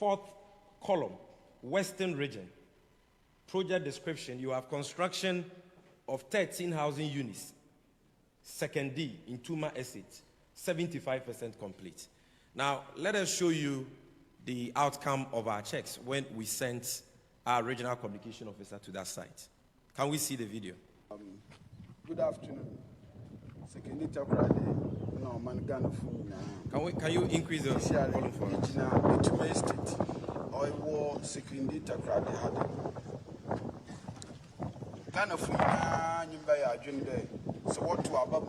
fourth column, Western Region. Project description, you have construction of 13 housing units. Second D, in Tuma Estate, 75% complete. Now, let us show you the outcome of our checks when we sent our regional communication officer to that site. Can we see the video? Good afternoon. Can you increase the volume for us? Tuma Estate, I war security takrade had. Ghana Funa, Nimbaya, Junde, so what to above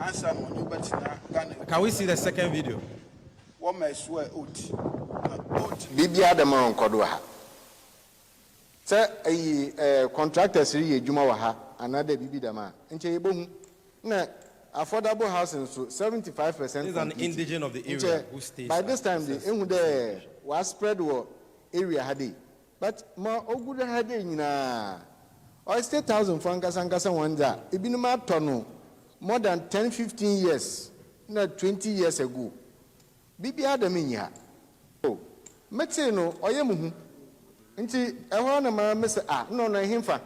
answer money, but can we see the second video? What may swear oat. Bibia the man Kodwa. Say a contractors here, Jumawaha, another Bibi the man. And Chebum, affordable housing, so 75%. This is an indigent of the area who stays. By this time, the was spread war area had. But more good had na or state 1,000 francs and Gasa Wanda, it been a tono more than 10-15 years, not 20 years ago. Bibi Adaminia. Oh, Mexeno, or Yamu. Inti, I want a man, Mr. No, himfa.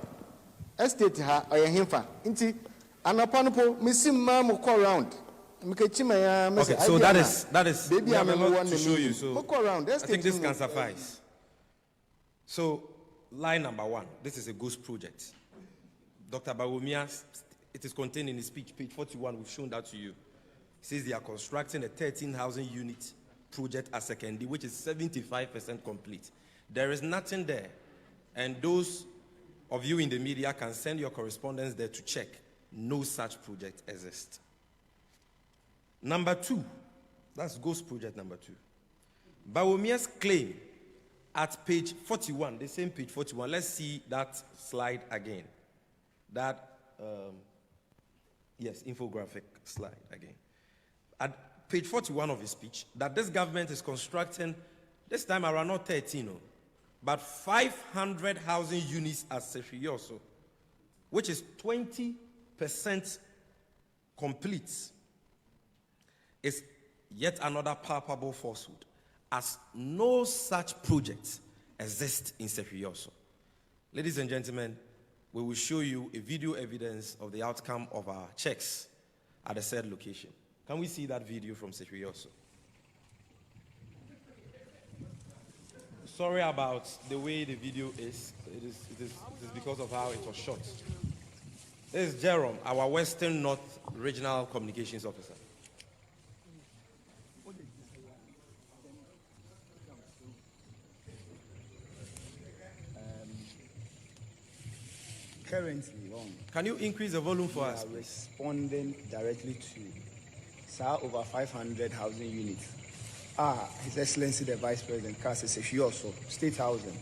Estate her or himfa. Inti, an apanopo, Missim Mamma call round. Okay, so that is baby, I'm going to show you. So around. I think this can suffice. So, line number 1, this is a ghost project. Dr. Bawumia, it is contained in his speech, page 41, we've shown that to you. He says they are constructing a 13,000 unit project at Second D, which is 75% complete. There is nothing there. And those of you in the media can send your correspondence there to check. No such project exists. Number 2, that's ghost project number 2. Bawumia's claim at page 41, the same page 41. Let's see that slide again. That, yes, infographic slide again. At page 41 of his speech, that this government is constructing, this time around not 13, but 500 housing units at Sefrioso, which is 20% complete, is yet another palpable falsehood, as no such project exists in Sefrioso. Ladies and gentlemen, we will show you a video evidence of the outcome of our checks at the said location. Can we see that video from Sefrioso? Sorry about the way the video is. It is because of how it was shot. This is Jerome, our Western North Regional Communications Officer. Currently, can you increase the volume for us? Responding directly to over 500 housing units. His Excellency the Vice President, Kasi Sefrioso, State Housing.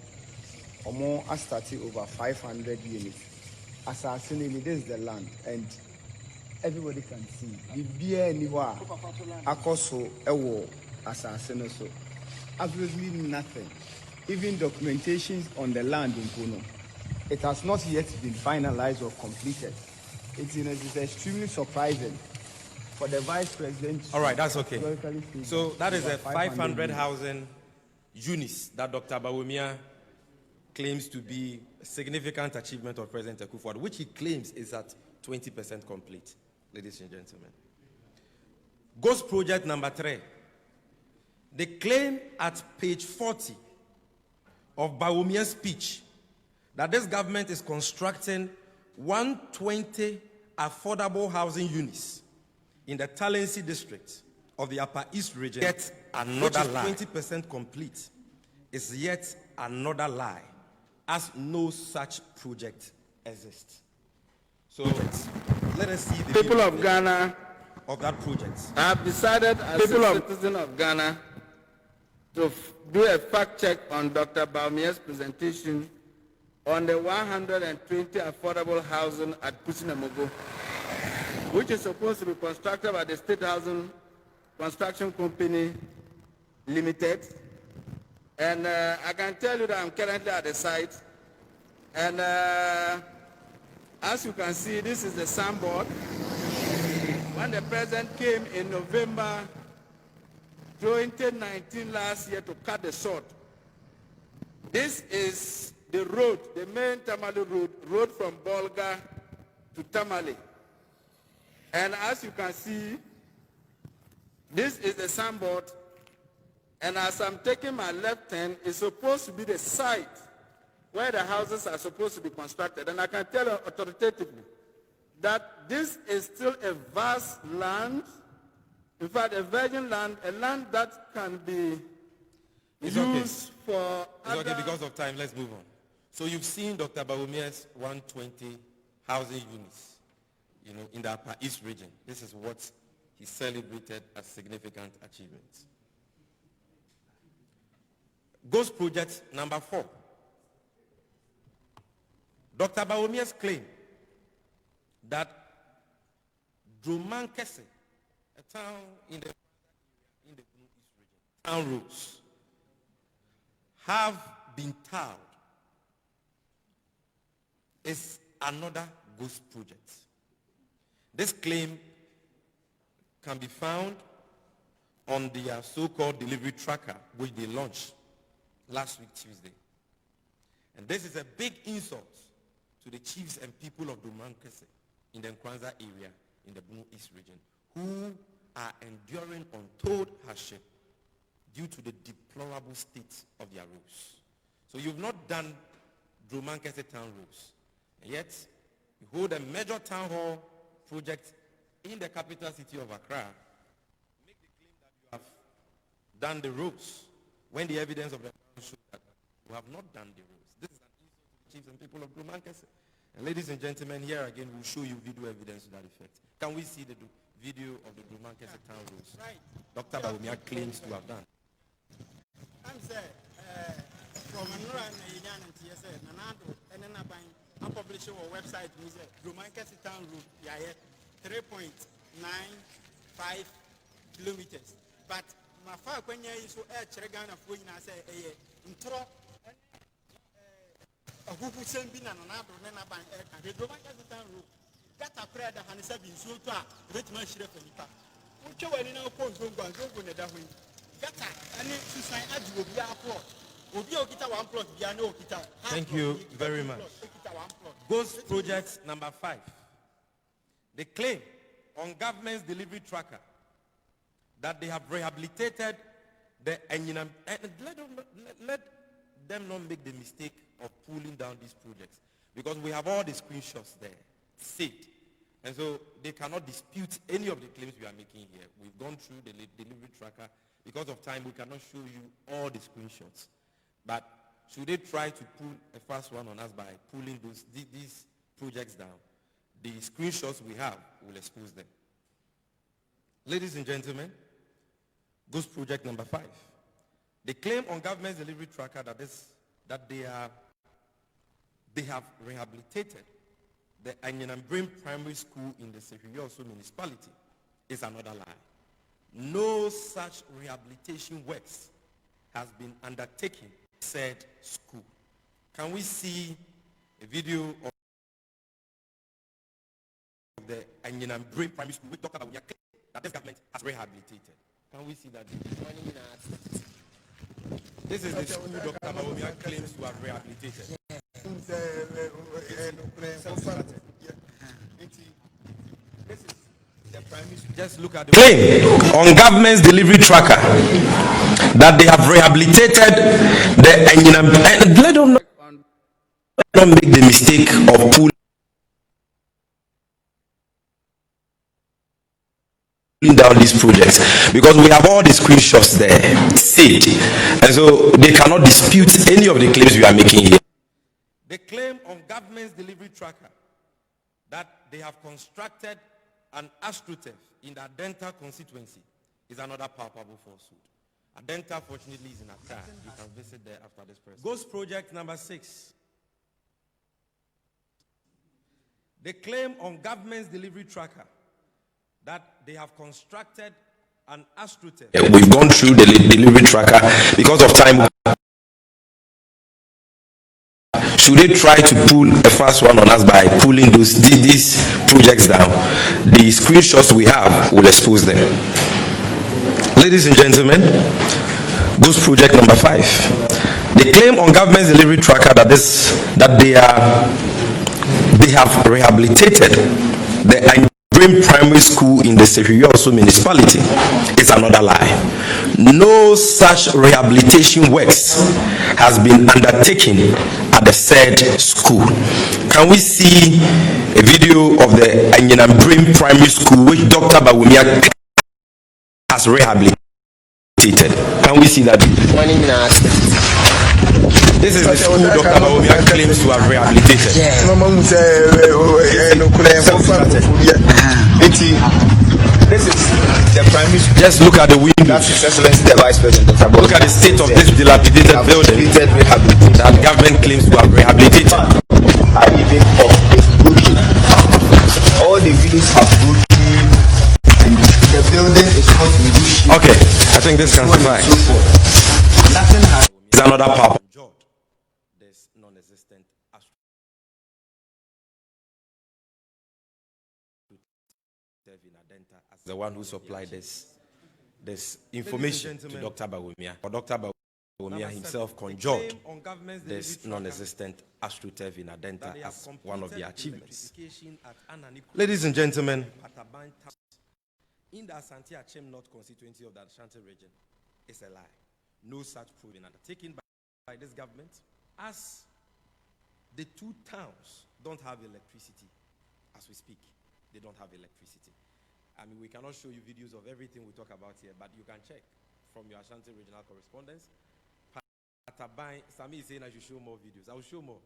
Omo has started over 500 units. Assassinate, this is the land, and everybody can see. The beer anywhere, Akoso, Ewo, assassin so. Absolutely nothing. Even documentation on the land in Puno. It has not yet been finalized or completed. It's extremely surprising for the Vice President. All right, that's okay. So that is a 500 housing units that Dr. Bawumia claims to be a significant achievement of President Akufo-Addo, which he claims is at 20% complete, ladies and gentlemen. Ghost project number 3. They claim at page 40 of Bawumia's speech that this government is constructing 120 affordable housing units in the Talensi district of the Upper East region, yet another lie. 20% complete is yet another lie, as no such project exists. So let us see the people of Ghana of that project. I have decided as a citizen of Ghana to do a fact check on Dr. Bawumia's presentation on the 120 affordable housing at Pusinamogo, which is supposed to be constructed by the State Housing Construction Company Limited. And I can tell you that I'm currently at the site. And as you can see, this is the signboard. When the president came in November 2019 last year to cut the short. This is the road, the main Tamale road from Bolga to Tamale. And as you can see, this is the signboard. And as I'm taking my left hand, it's supposed to be the site where the houses are supposed to be constructed. And I can tell you authoritatively that this is still a vast land, in fact, a virgin land, a land that can be used for other... It's okay, because of time, let's move on. So you've seen Dr. Bawumia's 120 housing units, in the Upper East region. This is what he celebrated as significant achievements. Ghost project number 4. Dr. Bawumia's claim that Drumankese, a town in the Blue East region, town roads, have been tiled, is another ghost project. This claim can be found on their so-called delivery tracker, which they launched last week, Tuesday. And this is a big insult to the chiefs and people of Drumankese in the Nkranza area in the Blue East region, who are enduring untold hardship due to the deplorable state of their roads. So you've not done Drumankese town roads, and yet you hold a major town hall project in the capital city of Accra, make the claim that you have done the roads, when the evidence of the shows that you have not done the roads. This is an insult to the chiefs and people of Drumankese. And ladies and gentlemen, here again we'll show you video evidence to that effect. Can we see the video of the Drumankese town roads? Right. Dr. Bawumia claims to have done. I'm saying, from Anura and Yan and TSA, Nanado, and then I publish our website, Drumankese town route, 3.95 kilometers. But my father, when you so Chergana, when I say, intro, who send Bina and Nado, and I buy the Drumankese town route. That a prayer that has been so far, rich man sheriff and Nipa. Which you in our post, don't go in the way. Thank you very much. Ghost project number 5. They claim on government's delivery tracker that they have rehabilitated the Enyinam. Let them not make the mistake of pulling down these projects, because we have all the screenshots there saved. And so they cannot dispute any of the claims we are making here. We've gone through the delivery tracker. Because of time, we cannot show you all the screenshots. But should they try to pull a fast one on us by pulling these projects down, the screenshots we have will expose them. Ladies and gentlemen, ghost project number 5. They claim on government's delivery tracker that they have rehabilitated the Anyanambrim Primary School in the Sehuyoso municipality. Is another lie. No such rehabilitation works has been undertaken, said school. Can we see a video of the Anyanambrim Primary School? We talk about that this government has rehabilitated. Can we see that video? This is the school Dr. Bawumia claims to have rehabilitated. Just look at the claim on government's delivery tracker that they have rehabilitated the let them not make the mistake of pulling down these projects, because we have all the screenshots there saved, and so they cannot dispute any of the claims we are making here. They claim on government's delivery tracker that they have constructed an AstroTurf in the Adenta constituency is another palpable falsehood. Adenta, fortunately, is in Accra. You can visit there after this press. Ghost project number 6. They claim on government's delivery tracker that they have constructed an AstroTurf. Yeah, we've gone through the delivery tracker. Because of time, should they try to pull a fast one on us by pulling these projects down, the screenshots we have will expose them. Ladies and gentlemen, goes project number 5. They claim on government's delivery tracker that they have rehabilitated the Green Primary School in the Sefiyoso municipality. It's another lie. No such rehabilitation works has been undertaken at the said school. Can we see a video of the Green Primary School which Dr. Bawumia has rehabilitated? Can we see that video? This is the school Dr. Bawumia claims to have rehabilitated. This is the primary school. Just look at the window. That's His Excellency the Vice President. Look at the state of this dilapidated building that government claims to have rehabilitated. Are even of broken. All the windows have broken. The building is not in good shape. Okay, I think this can suffice. Nothing has. It's another power. There's non-existent as the one who supplied this information to Dr. Bawumia. Or Dr. Bawumia himself conjured this non-existent AstroTurf in Adenta as one of the achievements. Ladies and gentlemen, in the Asante Achem North constituency of the Ashanti region, it's a lie. No such proving undertaken by this government, as the two towns don't have electricity as we speak. They don't have electricity. I mean, we cannot show you videos of everything we talk about here, but you can check from your Ashanti regional correspondence. Patabai, Sami is saying I should show more videos. I will show more.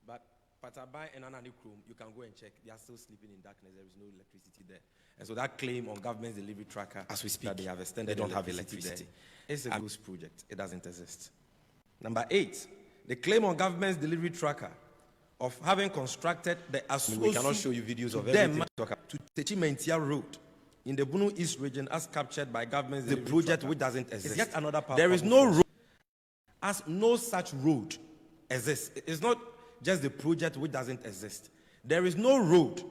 But Patabai and Ananikum, you can go and check. They are still sleeping in darkness. There is no electricity there. And so that claim on government's delivery tracker, as we speak, that they have extended, they don't have electricity. It's a ghost project. It doesn't exist. Number 8, the claim on government's delivery tracker of having constructed the Asusu. We cannot show you videos of everything. To Techimentia Road in the Bunu East region, as captured by government's the project tracker, which doesn't exist. It's yet another part. There is no road, as no such road exists. It's not just the project which doesn't exist. There is no road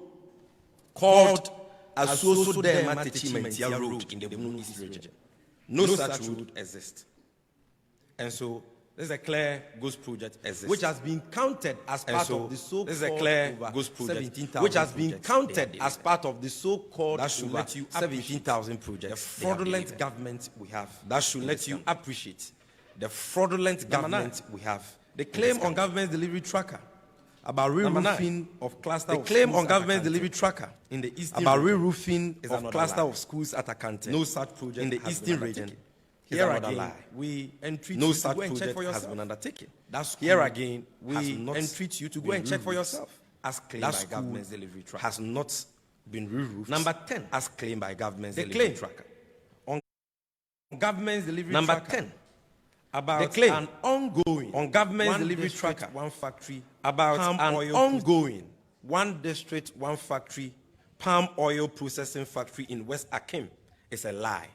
called Asusu Techimentia Road in the Bunu East region. No such road exists. And so this is a clear ghost project exists, which has been counted as part of the so-called. This is a clear ghost project, which has been counted as part of the so-called. That should let you 17,000 projects. The fraudulent government we have. That should let you appreciate the fraudulent government we have. The claim on government's delivery tracker about re-roofing of cluster. The claim on government's delivery tracker in the eastern about re-roofing of cluster of schools at Akante. No such project in the eastern region. Here again, we entreat you to go and check for yourself. Has been undertaken. That's here again, we entreat you to go and check for yourself. As claimed by government's delivery tracker has not been re-roofed. Number 10, as claimed by government's delivery tracker. On government's delivery tracker. Number 10, about the claim an ongoing on government's delivery tracker, one factory about an ongoing one district, one factory palm oil processing factory in West Akim is a lie.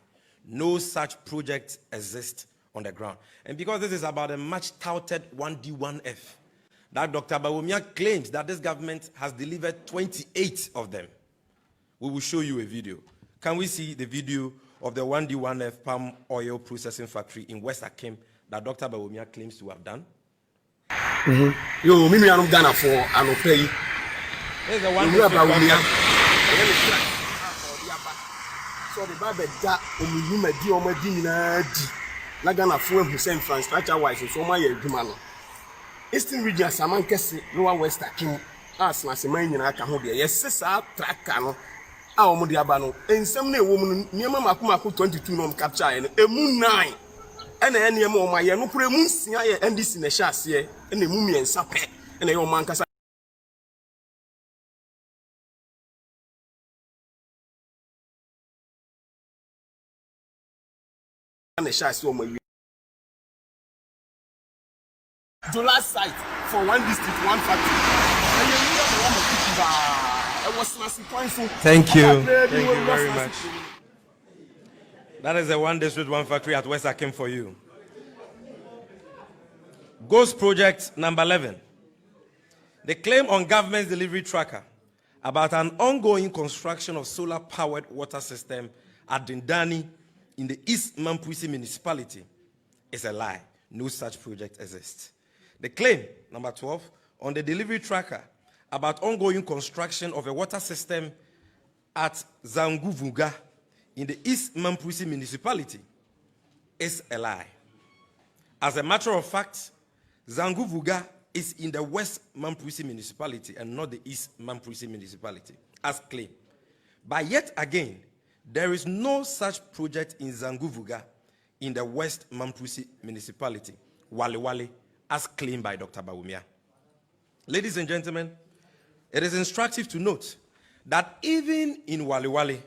No such project exists on the ground. And because this is about a much touted 1D1F, that Dr. Bawumia claims that this government has delivered 28 of them. We will show you a video. Can we see the video of the 1D1F palm oil processing factory in West Akim that Dr. Bawumia claims to have done? Yo, Mimi, I'm Ghana for an pay. There's the one. So the Bible that Omiyumedi Omedi Nadi Lagana for Hussein infrastructure wise so my Jumano. Eastern region Saman Kesi, Lower West Akim, as Naseman in Akahodia, yes, Sessa, Trakano, our Modiabano, and some woman near Makumaku 22 non capture and a moon 9. And any more my no premus, and this in the chassis, and the mummy and sape, and a young man. The shots July site for one district, one factory. Thank you. Thank you very much. That is the one district, one factory at West Akim for you. Ghost project number 11. The claim on government's delivery tracker about an ongoing construction of solar-powered water system at Dindani in the East Mamprusi municipality is a lie. No such project exists. The claim, number 12, on the delivery tracker about ongoing construction of a water system at Zanguvuga in the East Mamprusi municipality is a lie. As a matter of fact, Zanguvuga is in the West Mamprusi municipality and not the East Mamprusi municipality, as claimed. But yet again, there is no such project in Zanguvuga in the West Mamprusi municipality, Wale Wale, as claimed by Dr. Bawumia. Ladies and gentlemen, it is instructive to note that even in Wale Wale,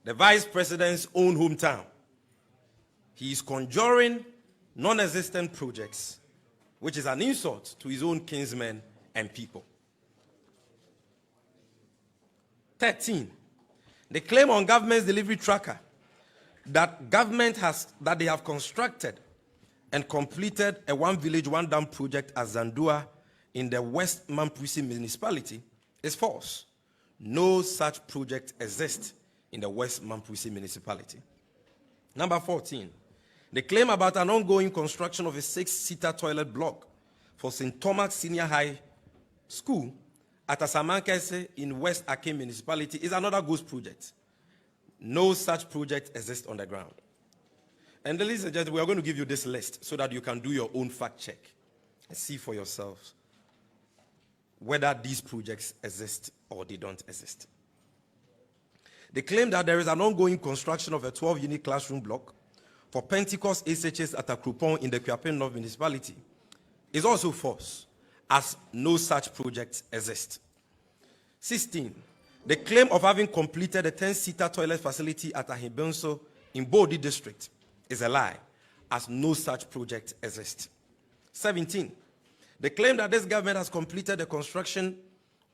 the vice president's own hometown, he is conjuring non-existent projects, which is an insult to his own kinsmen and people. 13, the claim on government's delivery tracker that they have constructed and completed a one village, one dam project at Zandua in the West Mamprusi municipality is false. No such project exists in the West Mamprusi municipality. Number 14, the claim about an ongoing construction of a 6-seater toilet block for St. Thomas Senior High School at Asamankese in West Akim municipality is another ghost project. No such project exists on the ground. And ladies and gentlemen, we are going to give you this list so that you can do your own fact check and see for yourselves whether these projects exist or they don't exist. They claim that there is an ongoing construction of a 12-unit classroom block for Pentecost SHS at Akrupon in the Kuapem North municipality is also false, as no such project exists. 16, the claim of having completed a 10-seater toilet facility at Ahibonso in Bodi district is a lie, as no such project exists. 17, the claim that this government has completed the construction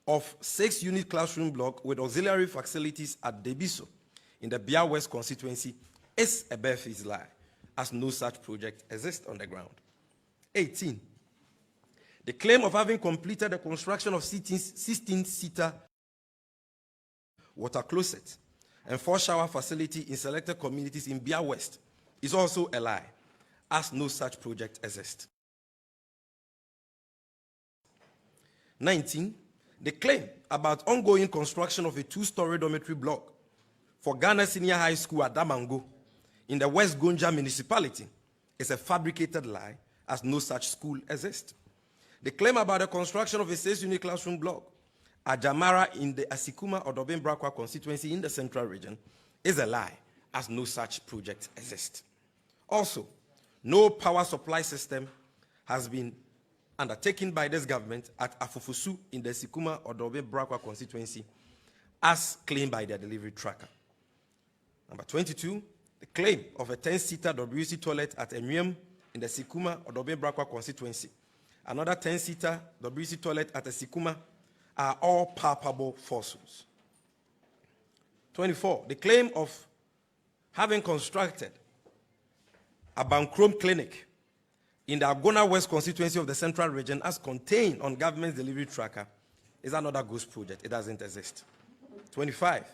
of 6-unit classroom block with auxiliary facilities at Debiso in the Bia West constituency is a barefaced lie, as no such project exists on the ground. 18, the claim of having completed the construction of 16-seater water closet and 4-shower facility in selected communities in Bia West is also a lie, as no such project exists. 19, the claim about ongoing construction of a 2-story dormitory block for Ghana Senior High School at Damango in the West Gonja municipality is a fabricated lie, as no such school exists. The claim about the construction of a 6-unit classroom block at Jamara in the Asikuma or Dobin Brakwa constituency in the central region is a lie, as no such project exists. Also, no power supply system has been undertaken by this government at Afufusu in the Sikuma or Dobin Brakwa constituency, as claimed by their delivery tracker. Number 22, the claim of a 10-seater WC toilet at Enyem in the Sikuma or Dobin Brakwa constituency, another 10-seater WC toilet at the Sikuma, are all palpable falsehoods. 24, the claim of having constructed a Bankrom clinic in the Agona West constituency of the central region as contained on government's delivery tracker is another ghost project. It doesn't exist. 25,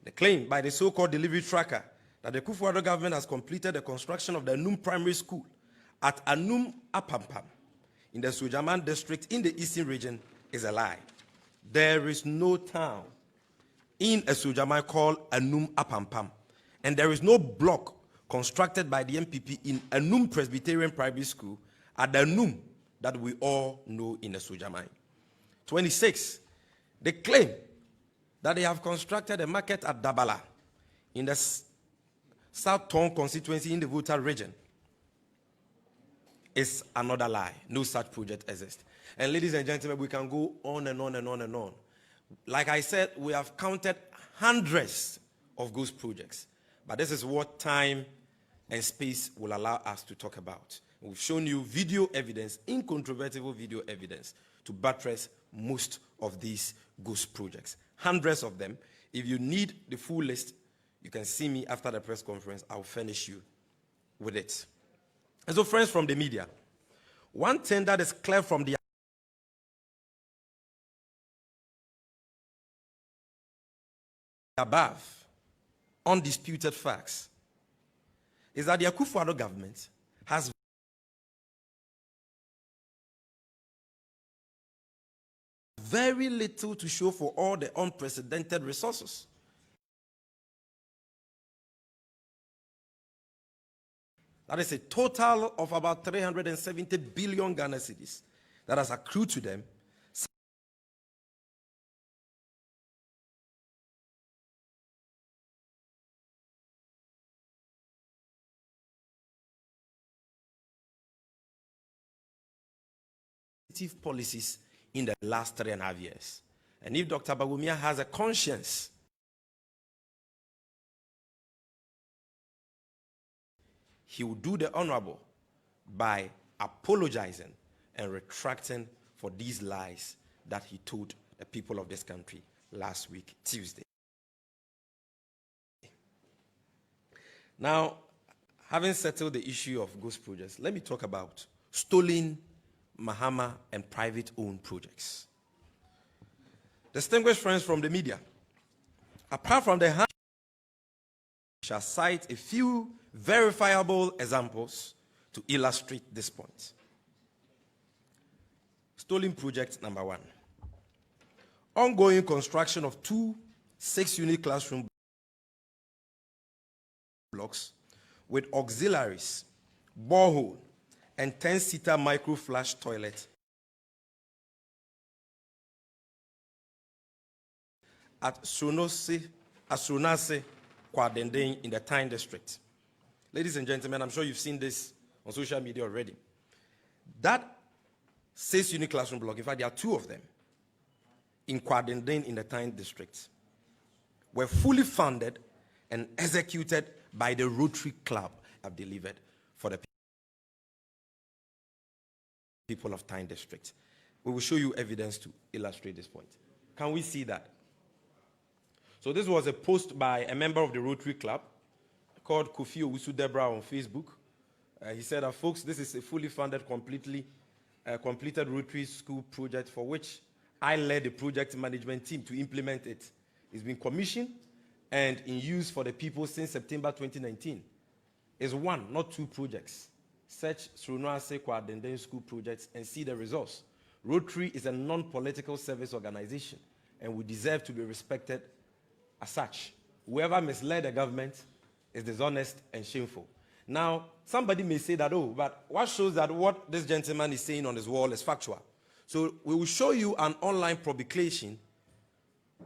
the claim by the so-called delivery tracker that the Kufuor government has completed the construction of the Anum Primary School at Anum Apampam in the Sujaman district in the eastern region is a lie. There is no town in a Sujaman called Anum Apampam, and there is no block constructed by the MPP in Anum Presbyterian Primary School at the Anum that we all know in the Sujaman. 26, they claim that they have constructed a market at Dabala in the South Tong constituency in the Volta region. It's another lie. No such project exists. And ladies and gentlemen, we can go on and on and on and on. Like I said, we have counted hundreds of ghost projects. But this is what time and space will allow us to talk about. We've shown you video evidence, incontrovertible video evidence, to buttress most of these ghost projects. Hundreds of them. If you need the full list, you can see me after the press conference. I'll furnish you with it. And so, friends from the media, one thing that is clear from the above, undisputed facts, is that the Akufo-Addo government has very little to show for all the unprecedented resources. That is a total of about 370 billion Ghana cedis that has accrued to them policies in the last 3.5 years. And if Dr. Bawumia has a conscience, he will do the honorable by apologizing and retracting for these lies that he told the people of this country last week, Tuesday. Now, having settled the issue of ghost projects, let me talk about stolen, Mahama, and private-owned projects. Distinguished friends from the media, apart from the shall cite a few verifiable examples to illustrate this point. Stolen project number 1. Ongoing construction of 2 6-unit classroom blocks with auxiliaries, borehole, and 10-seater micro-flush toilet at Asronase Kwadenden in the Tyne district. Ladies and gentlemen, I'm sure you've seen this on social media already. That 6-unit classroom block, in fact, there are 2 of them in Kwadenden in the Tyne district, were fully funded and executed by the Rotary Club have delivered for the people of Tyne district. We will show you evidence to illustrate this point. Can we see that? So this was a post by a member of the Rotary Club called Kofi Owusu-Debra on Facebook. He said that, folks, this is a fully funded, completed Rotary school project for which I led the project management team to implement it. It's been commissioned and in use for the people since September 2019. It's 1, not 2 projects. Search Asronase Kwadenden school projects and see the results. Rotary is a non-political service organization and we deserve to be respected as such. Whoever misled the government is dishonest and shameful. Now, somebody may say that, oh, but what shows that what this gentleman is saying on his wall is factual? So we will show you an online publication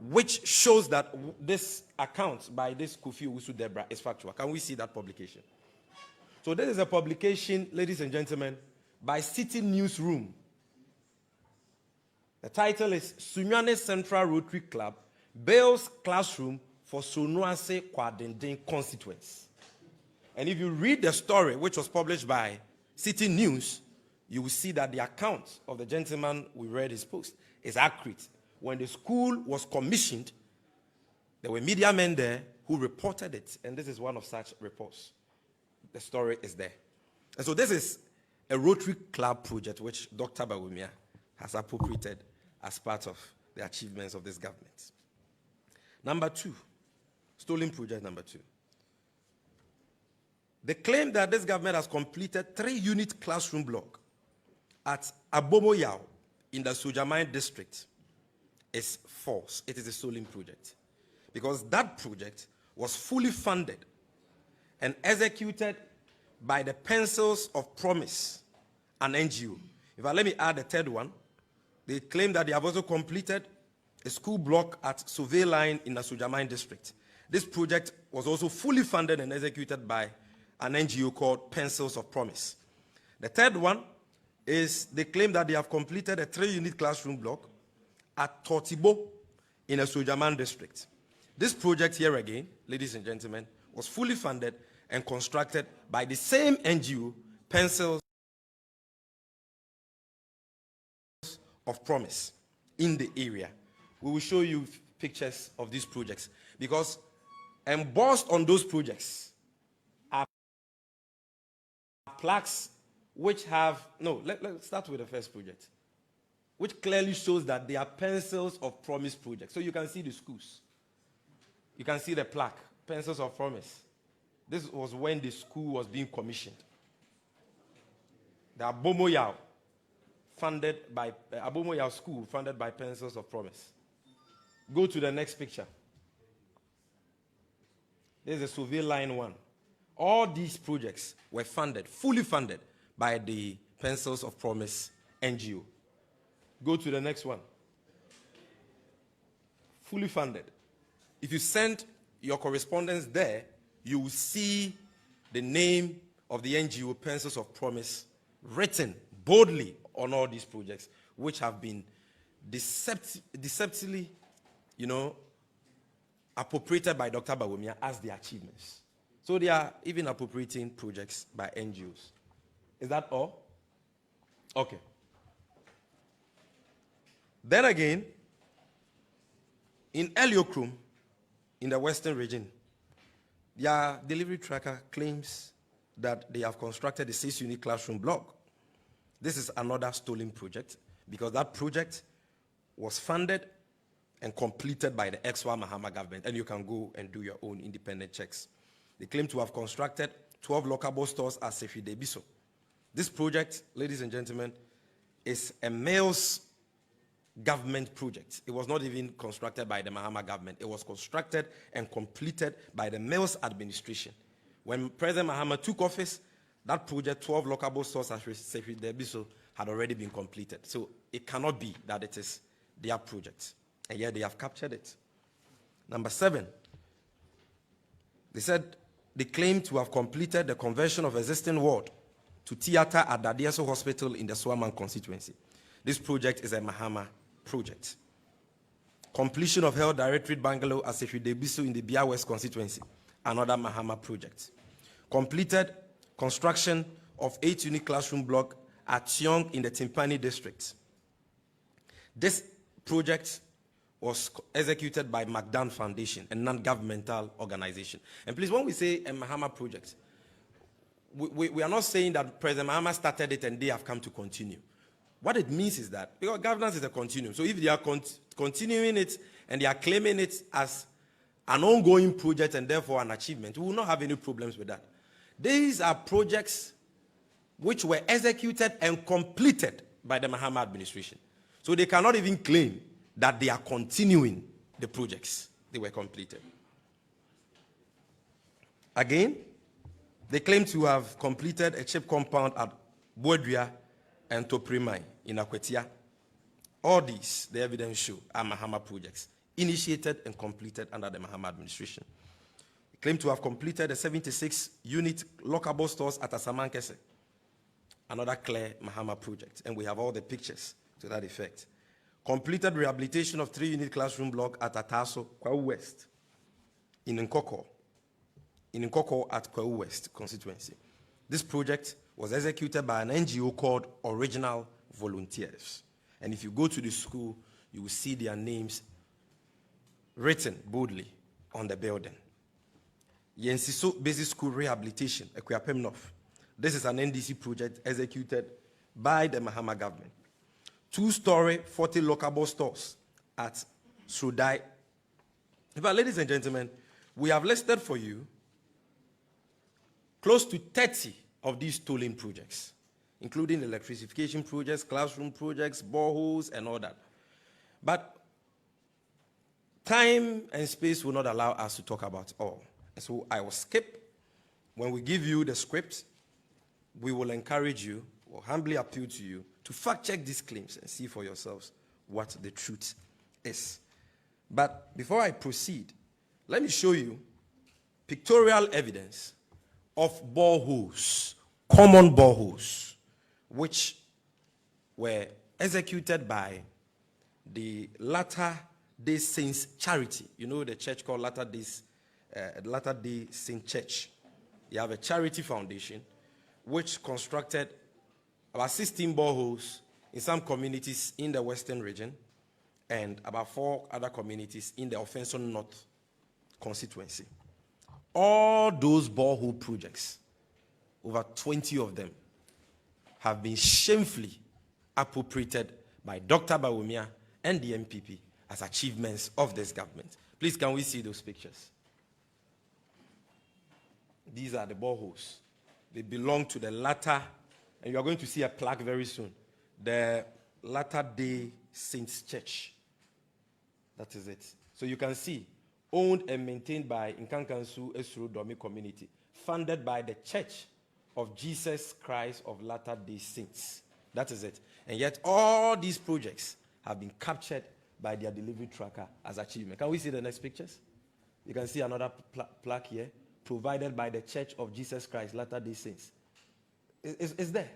which shows that this account by this Kofi Owusu-Debra is factual. Can we see that publication? So this is a publication, ladies and gentlemen, by City Newsroom. The title is Sunyane Central Rotary Club Bails Classroom for Asronase Kwadenden Constituents. And if you read the story, which was published by City News, you will see that the account of the gentleman we read his post is accurate. When the school was commissioned, there were media men there who reported it, and this is one of such reports. The story is there. And so this is a Rotary Club project which Dr. Bawumia has appropriated as part of the achievements of this government. Number 2, stolen project number 2. The claim that this government has completed 3-unit classroom block at Abomoyao in the Sojamine district is false. It is a stolen project. Because that project was fully funded and executed by the Pencils of Promise, an NGO. In fact, let me add a third one. They claim that they have also completed a school block at Sauvé Line in the Sojamine district. This project was also fully funded and executed by an NGO called Pencils of Promise. The third one is they claim that they have completed a 3-unit classroom block at Tortibo in the Sojamine district. This project here again, ladies and gentlemen, was fully funded and constructed by the same NGO, Pencils of Promise, in the area. We will show you pictures of these projects because embossed on those projects are plaques which have, let's start with the first project, which clearly shows that they are Pencils of Promise projects. So you can see the schools. You can see the plaque, Pencils of Promise. This was when the school was being commissioned. The Abomo Yao School, funded by Pencils of Promise. Go to the next picture. There's a Survey Line 1. All these projects were funded, fully funded, by the Pencils of Promise NGO. Go to the next one. Fully funded. If you send your correspondence there, you will see the name of the NGO Pencils of Promise written boldly on all these projects, which have been deceptively, appropriated by Dr. Bawumia as their achievements. So they are even appropriating projects by NGOs. Is that all? Okay. Then again, in Eliokrum, in the Western region, their delivery tracker claims that they have constructed a 6-unit classroom block. This is another stolen project because that project was funded and completed by the Exwa Mahama government, and you can go and do your own independent checks. They claim to have constructed 12 lockable stores at Sefi Debiso. This project, ladies and gentlemen, is a male's government project. It was not even constructed by the Mahama government. It was constructed and completed by the Mills administration. When President Mahama took office, that project, 12 lockable stores at Sefi Debiso, had already been completed. So it cannot be that it is their project. And yet they have captured it. Number 7, they said they claim to have completed the conversion of existing ward to theater at Dadieso Hospital in the Swaman constituency. This project is a Mahama project. Completion of Health Directorate Bungalow at Sefi Debiso in the Bia West constituency, another Mahama project. Completed construction of 8-unit classroom block at Tiong in the Timpani district. This project was executed by McDan Foundation, a non-governmental organization. And please, when we say a Mahama project, we are not saying that President Mahama started it and they have come to continue. What it means is that, because governance is a continuum, so if they are continuing it and they are claiming it as an ongoing project and therefore an achievement, we will not have any problems with that. These are projects which were executed and completed by the Mahama administration. So they cannot even claim that they are continuing the projects. They were completed. Again, they claim to have completed a chip compound at Boedria and Toprimai in Akwetia. All these, the evidence show, are Mahama projects, initiated and completed under the Mahama administration. They claim to have completed a 76-unit lockable stores at Asamankese, another clear Mahama project, and we have all the pictures to that effect. Completed rehabilitation of 3-unit classroom block at Ataso, Kwau West, in Nkoko at Kwau West constituency. This project was executed by an NGO called Original Volunteers. And if you go to the school, you will see their names written boldly on the building. Yensiso Basic School Rehabilitation, Equiapem North. This is an NDC project executed by the Mahama government. 2-story, 40 lockable stores at Sudai. But ladies and gentlemen, we have listed for you close to 30 of these stolen projects, including electrification projects, classroom projects, boreholes, and all that. But time and space will not allow us to talk about all. And so I will skip. When we give you the script, we will encourage you, or humbly appeal to you, to fact-check these claims and see for yourselves what the truth is. But before I proceed, let me show you pictorial evidence of boreholes, common boreholes, which were executed by the Latter-day Saints Charity. You know the church called Latter-day Saint Church. You have a charity foundation which constructed about 16 boreholes in some communities in the Western region and about 4 other communities in the Offenso North constituency. All those borehole projects, over 20 of them, have been shamefully appropriated by Dr. Bawumia and the MPP as achievements of this government. Please, can we see those pictures? these are the boreholes. They belong to the Latter, and you are going to see a plaque very soon, the Latter-day Saints Church. That is it. So you can see, owned and maintained by Nkankansu Esuru Domi community, funded by the Church of Jesus Christ of Latter-day Saints. That is it. And yet all these projects have been captured by their delivery tracker as achievement. Can we see the next pictures? You can see another plaque here, provided by the Church of Jesus Christ Latter-day Saints. It's there.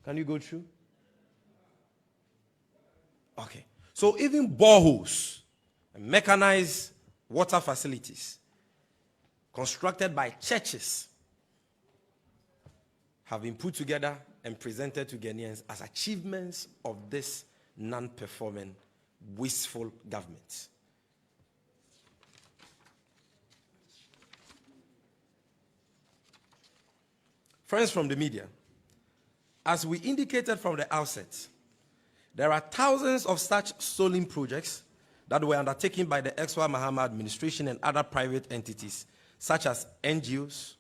Can you go through? Okay. So even boreholes, mechanized water facilities, constructed by churches, have been put together and presented to Ghanaians as achievements of this non-performing, wasteful government. Friends from the media, as we indicated from the outset, there are thousands of such stolen projects that were undertaken by the ex-Wa Mahama administration and other private entities, such as NGOs,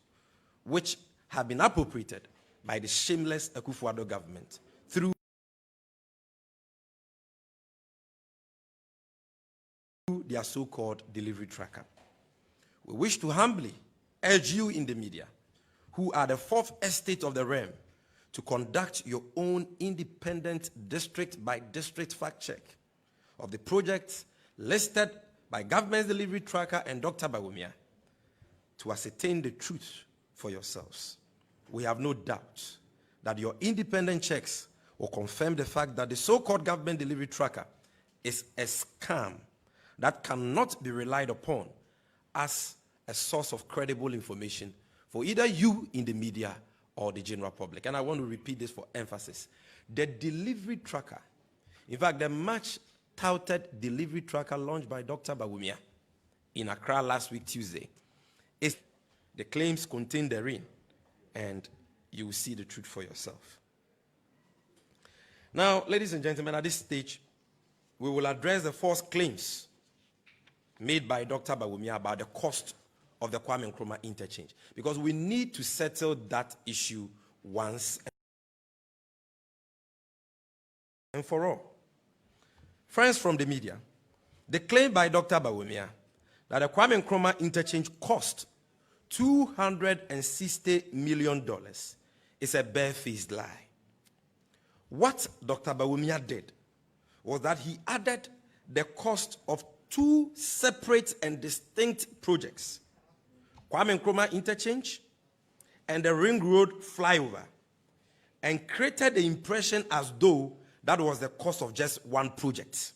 which have been appropriated by the shameless Akufo-Addo government through their so-called delivery tracker. We wish to humbly urge you in the media, who are the fourth estate of the realm, to conduct your own independent district-by-district fact check of the projects listed by Government's Delivery Tracker and Dr. Bawumia to ascertain the truth for yourselves. We have no doubt that your independent checks will confirm the fact that the so-called Government Delivery Tracker is a scam that cannot be relied upon as a source of credible information for either you in the media or the general public. And I want to repeat this for emphasis. The delivery tracker, in fact, the much touted delivery tracker launched by Dr. Bawumia in Accra last week, Tuesday, is the claims contained therein, and you will see the truth for yourself. Now, ladies and gentlemen, at this stage, we will address the false claims made by Dr. Bawumia about the cost of the Kwame Nkrumah interchange, because we need to settle that issue once and for all. Friends from the media, the claim by Dr. Bawumia that the Kwame Nkrumah interchange cost $260 million is a barefaced lie. What Dr. Bawumia did was that he added the cost of two separate and distinct projects, Kwame Nkrumah interchange and the Ring Road flyover, and created the impression as though that was the cost of just one project.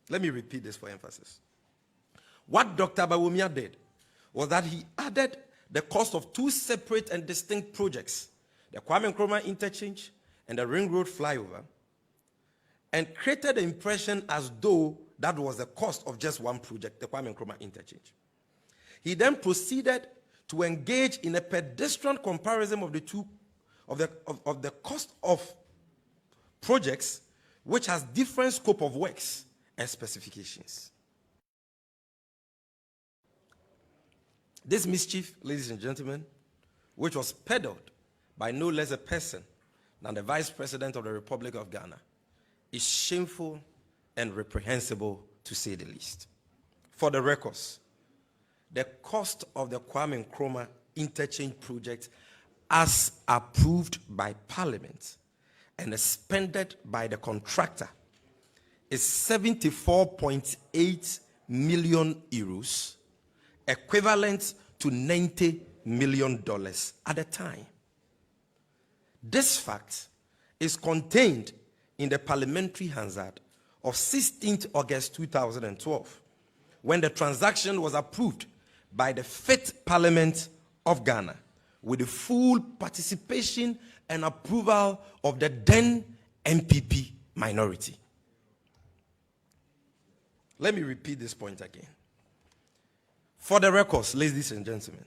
Let me repeat this for emphasis. What Dr. Bawumia did was that he added the cost of two separate and distinct projects, the Kwame Nkrumah interchange and the Ring Road flyover, and created the impression as though that was the cost of just one project, the Kwame Nkrumah interchange. He then proceeded to engage in a pedestrian comparison of the two of the cost of projects which has different scope of works and specifications. This mischief, ladies and gentlemen, which was peddled by no less a person than the Vice President of the Republic of Ghana, is shameful and reprehensible, to say the least. For the records, the cost of the Kwame Nkrumah interchange project, as approved by Parliament and expended by the contractor, is 74.8 million euros, equivalent to $90 million at the time. This fact is contained in the Parliamentary Hansard of 16th August 2012, when the transaction was approved by the 5th Parliament of Ghana, with the full participation and approval of the then MPP minority. Let me repeat this point again. For the records, ladies and gentlemen,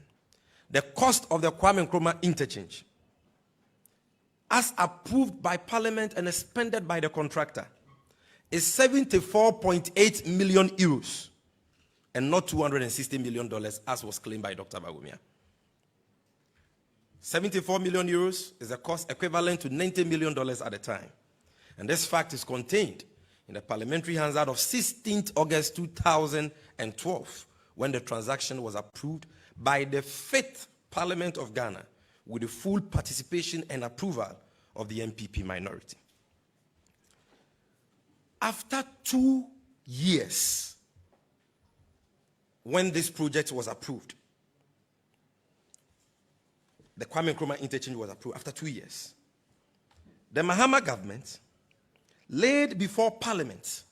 the cost of the Kwame Nkrumah interchange, as approved by Parliament and expended by the contractor, is 74.8 million euros and not $260 million, as was claimed by Dr. Bawumia. 74 million euros is a cost equivalent to $90 million at the time. And this fact is contained in the Parliamentary Hansard of 16th August 2012, when the transaction was approved by the 5th Parliament of Ghana with the full participation and approval of the MPP minority. After 2 years, when this project was approved, the Kwame Nkrumah interchange was approved after 2 years, the Mahama government laid before Parliament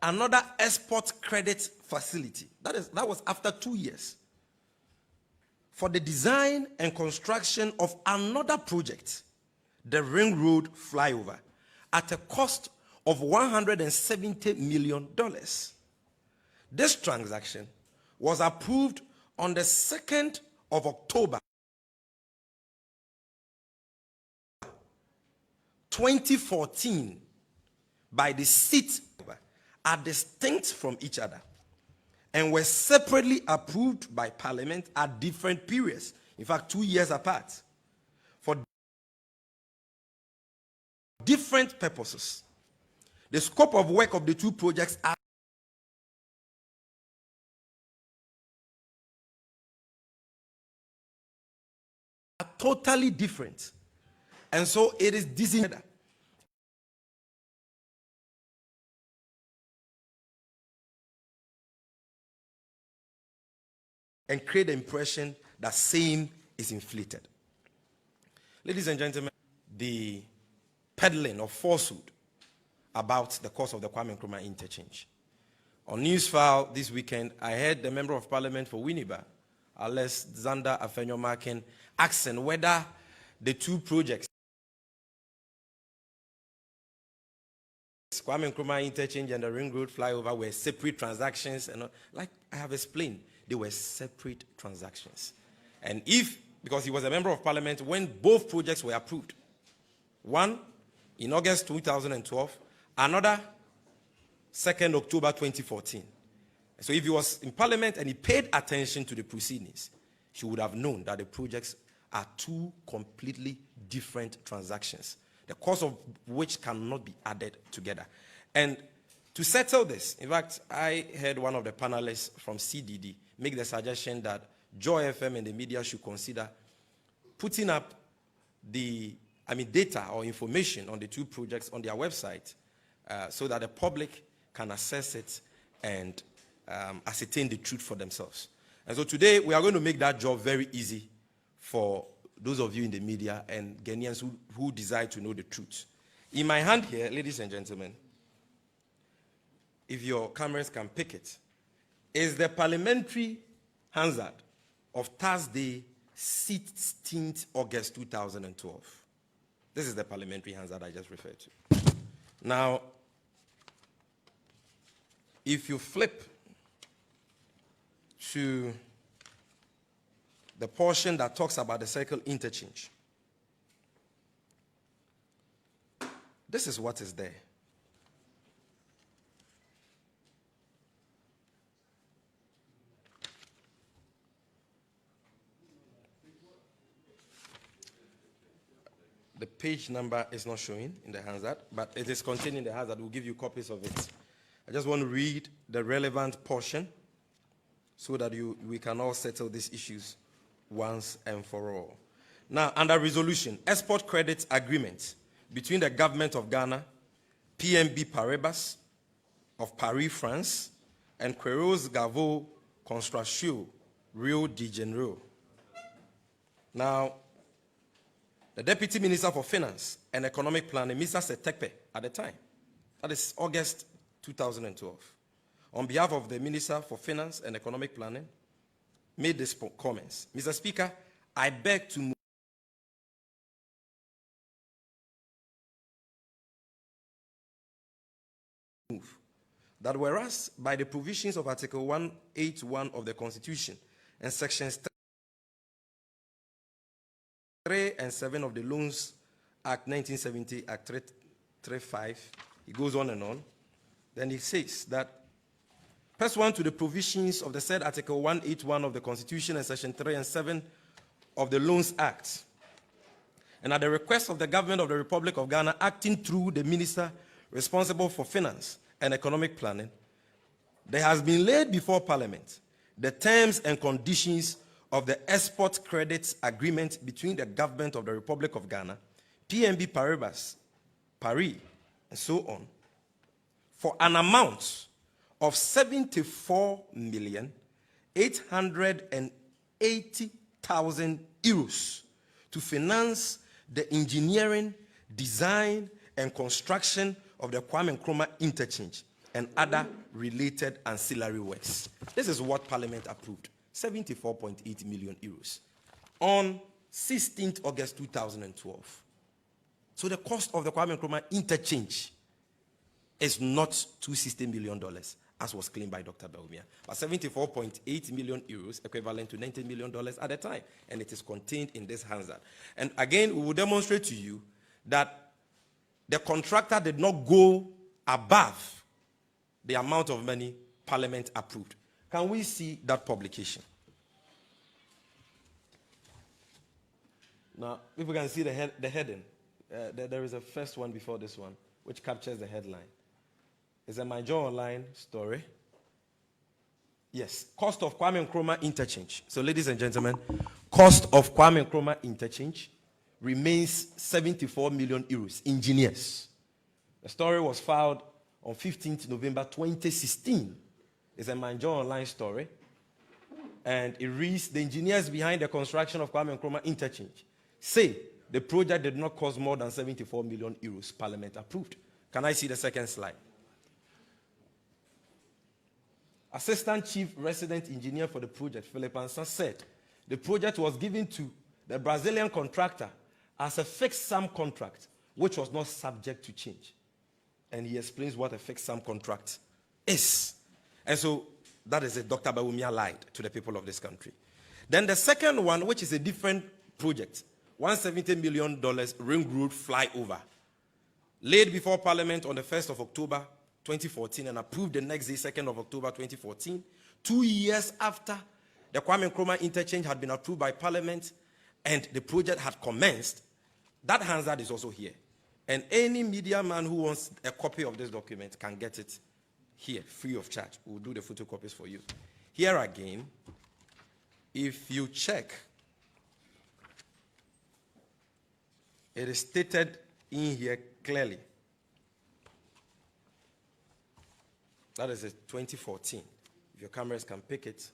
another export credit facility. That was after 2 years, for the design and construction of another project, the Ring Road flyover, at a cost of $170 million. This transaction was approved on the 2nd of October 2014 by the seats are distinct from each other and were separately approved by Parliament at different periods, in fact 2 years apart, for different purposes. The scope of work of the two projects are totally different, and so it is disintegrated. And create the impression that same is inflated. Ladies and gentlemen, the peddling of falsehood about the cost of the Kwame Nkrumah interchange. On Newsfile this weekend, I heard the Member of Parliament for Winneba, Alexander Afenyo-Markin, asking whether the two projects, Kwame Nkrumah interchange and the Ring Road flyover, were separate transactions. And like I have explained, they were separate transactions. And if, because he was a Member of Parliament when both projects were approved, one in August 2012, another 2nd October 2014. So if he was in Parliament and he paid attention to the proceedings, he would have known that the projects are two completely different transactions, the cost of which cannot be added together. And to settle this, in fact, I heard one of the panelists from CDD make the suggestion that Joy FM and the media should consider putting up data or information on the two projects on their website so that the public can assess it and ascertain the truth for themselves. And so today we are going to make that job very easy for those of you in the media and Ghanaians who desire to know the truth. In my hand here, ladies and gentlemen, if your cameras can pick it, is the Parliamentary Hansard of Thursday, 16th August 2012. This is the Parliamentary Hansard I just referred to. Now, if you flip to the portion that talks about the circle interchange, this is what is there. The page number is not showing in the Hansard, but it is contained in the Hansard. We'll give you copies of it. I just want to read the relevant portion so that we can all settle these issues once and for all. Now, under resolution, export credit agreement between the government of Ghana, PNB Paribas of Paris, France, and Queiroz Gavo Construction, Rio de Janeiro. Now, the Deputy Minister for Finance and Economic Planning, Mr. Setekpe, at the time, that is August 2012, on behalf of the Minister for Finance and Economic Planning, made these comments. Mr. Speaker, I beg to move that whereas by the provisions of Article 181 of the Constitution and Sections 3 and 7 of the Loans Act 1970, Act 335, it goes on and on. Then it says that, pursuant to the provisions of the said Article 181 of the Constitution and Section 3 and 7 of the Loans Act, and at the request of the government of the Republic of Ghana, acting through the minister responsible for finance and economic planning, there has been laid before Parliament the terms and conditions of the export credits agreement between the government of the Republic of Ghana, PNB Paribas, Paris, and so on, for an amount of 74,880,000 euros to finance the engineering, design, and construction of the Kwame Nkrumah interchange and other related ancillary works. This is what Parliament approved, 74.8 million euros on 16th August 2012. So the cost of the Kwame Nkrumah interchange is not $260 million, as was claimed by Dr. Bawumia, but 74.8 million euros, equivalent to $90 million at the time, and it is contained in this Hansard. And again, we will demonstrate to you that the contractor did not go above the amount of money Parliament approved. Can we see that publication? Now, if we can see the heading, there is a first one before this one, which captures the headline. It's a MyJoy Online story. Yes, cost of Kwame Nkrumah interchange. So, ladies and gentlemen, cost of Kwame Nkrumah interchange remains 74 million euros. Engineers. The story was filed on 15th November 2016. It's a MyJoy Online story. And it reads, the engineers behind the construction of Kwame Nkrumah interchange say the project did not cost more than 74 million euros. Parliament approved. Can I see the second slide? Assistant Chief Resident Engineer for the project, Philip Ansa, said the project was given to the Brazilian contractor as a fixed-sum contract, which was not subject to change. And he explains what a fixed-sum contract is. And so that is it. Dr. Bawumia lied to the people of this country. Then the second one, which is a different project, $170 million Ring Road flyover, laid before Parliament on the 1st of October 2014 and approved the next day, 2nd of October 2014, 2 years after the Kwame Nkrumah interchange had been approved by Parliament and the project had commenced. That Hansard is also here. And any media man who wants a copy of this document can get it here, free of charge. We'll do the photocopies for you. Here again, if you check, it is stated in here clearly. That is 2014. If your cameras can pick it.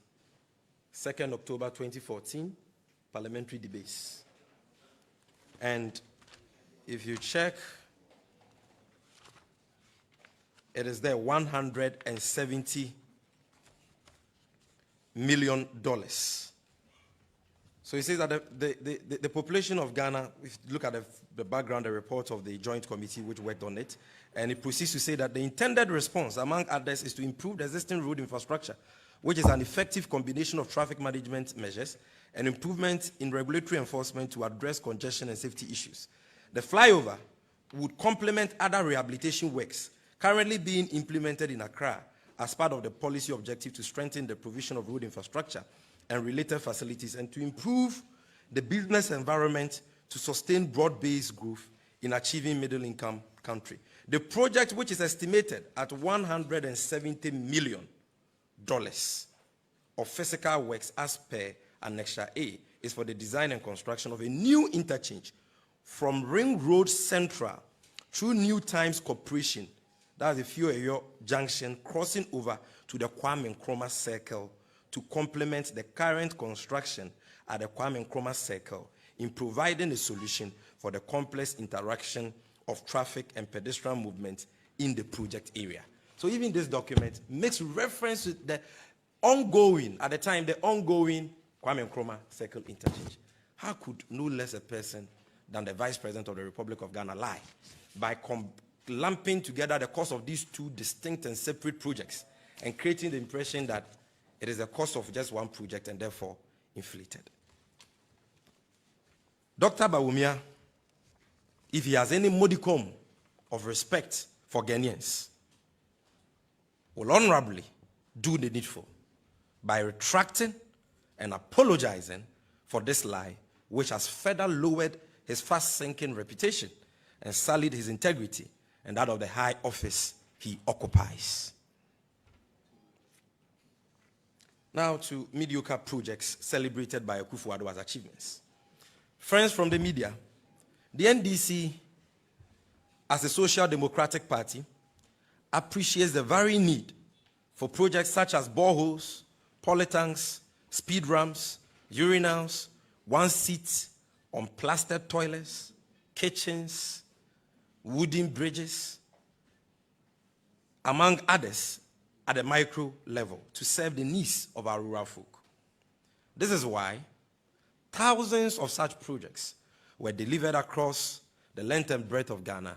2nd October 2014, parliamentary debates. And if you check, it is there, $170 million. So he says that the population of Ghana, if you look at the background, the report of the joint committee which worked on it, and it proceeds to say that the intended response, among others, is to improve the existing road infrastructure, which is an effective combination of traffic management measures and improvement in regulatory enforcement to address congestion and safety issues. The flyover would complement other rehabilitation works currently being implemented in Accra as part of the policy objective to strengthen the provision of road infrastructure and related facilities and to improve the business environment to sustain broad-based growth in achieving middle-income country. The project, which is estimated at $170 million of physical works as per Annexure A, is for the design and construction of a new interchange from Ring Road Central through New Times Corporation, that's the Fioeyo Junction, crossing over to the Kwame Nkrumah Circle to complement the current construction at the Kwame Nkrumah Circle in providing a solution for the complex interaction of traffic and pedestrian movement in the project area. So even this document makes reference to the ongoing, at the time, the ongoing Kwame Nkrumah Circle interchange. How could no less a person than the Vice President of the Republic of Ghana lie by lumping together the cost of these two distinct and separate projects and creating the impression that it is the cost of just one project and therefore inflated? Dr. Bawumia, if he has any modicum of respect for Ghanaians, will honorably do the needful by retracting and apologizing for this lie which has further lowered his fast-sinking reputation and sullied his integrity and that of the high office he occupies. Now to mediocre projects celebrated by Akufo-Addo as achievements. Friends from the media, the NDC, as a social democratic party, appreciates the very need for projects such as boreholes, polytanks, speed ramps, urinals, one-seat, unplastered toilets, kitchens, wooden bridges, among others, at the micro level to serve the needs of our rural folk. This is why thousands of such projects were delivered across the length and breadth of Ghana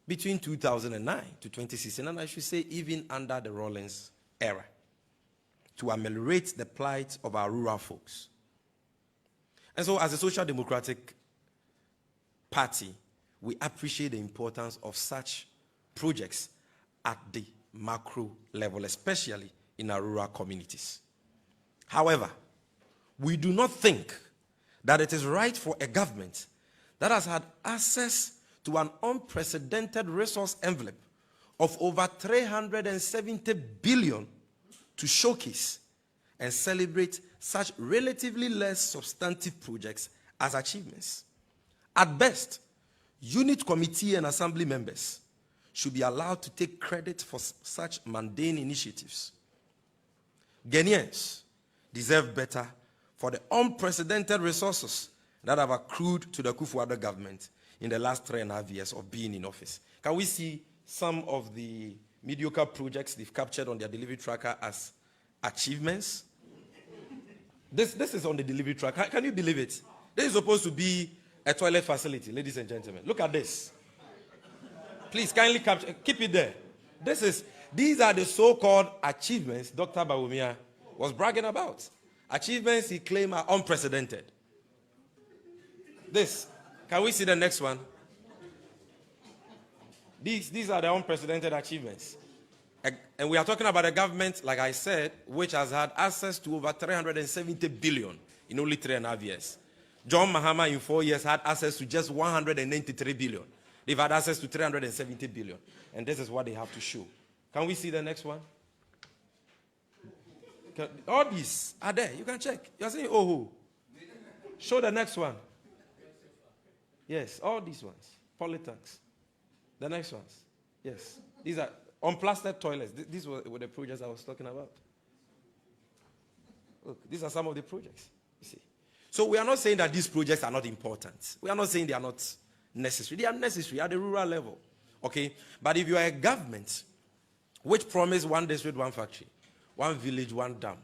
between 2009 to 2016, and I should say even under the Rawlings era, to ameliorate the plight of our rural folks. And so as a social democratic party, we appreciate the importance of such projects at the macro level, especially in our rural communities. However, we do not think that it is right for a government that has had access to an unprecedented resource envelope of over 370 billion to showcase and celebrate such relatively less substantive projects as achievements. At best, unit committee and assembly members should be allowed to take credit for such mundane initiatives. Ghanaians deserve better for the unprecedented resources that have accrued to the Akufo-Addo government in the last 3.5 years of being in office. Can we see some of the mediocre projects they've captured on their delivery tracker as achievements? This is on the delivery tracker. Can you believe it? This is supposed to be a toilet facility, ladies and gentlemen. Look at this. Please kindly capture, keep it there. These are the so-called achievements Dr. Bawumia was bragging about. Achievements he claimed are unprecedented. Can we see the next one? These are the unprecedented achievements. And we are talking about a government, like I said, which has had access to over 370 billion in only 3.5 years. John Mahama in 4 years had access to just 193 billion. They've had access to 370 billion. And this is what they have to show. Can we see the next one? All these are there. You can check. You're saying, oh, show the next one. Yes, all these ones. Polytanks. The next ones. Yes. These are unplastered toilets. These were the projects I was talking about. Look, these are some of the projects. You see. So we are not saying that these projects are not important. We are not saying they are not necessary. They are necessary at the rural level. Okay? But if you are a government which promised one district, one factory, one village, one dam,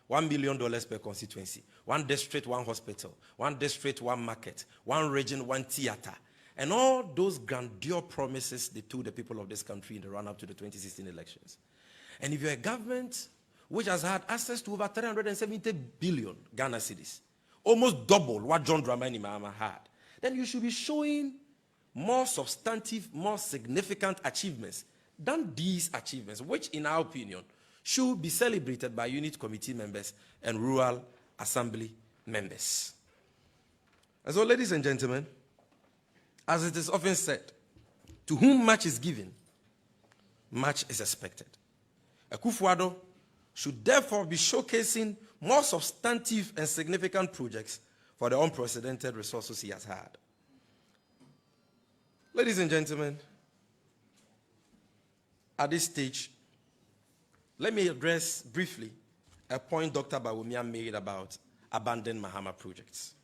$1 million per constituency, one district, one hospital, one district, one market, one region, one theater, and all those grandeur promises they told the people of this country in the run-up to the 2016 elections. And if you're a government which has had access to over 370 billion Ghana cedis, almost double what John Dramani Mahama had, then you should be showing more substantive, more significant achievements than these achievements, which in our opinion should be celebrated by unit committee members and rural assembly members. And so, ladies and gentlemen, as it is often said, to whom much is given, much is expected. Akufo-Addo should therefore be showcasing more substantive and significant projects for the unprecedented resources he has had. Ladies and gentlemen, at this stage, let me address briefly a point Dr. Bawumia made about abandoned Mahama projects.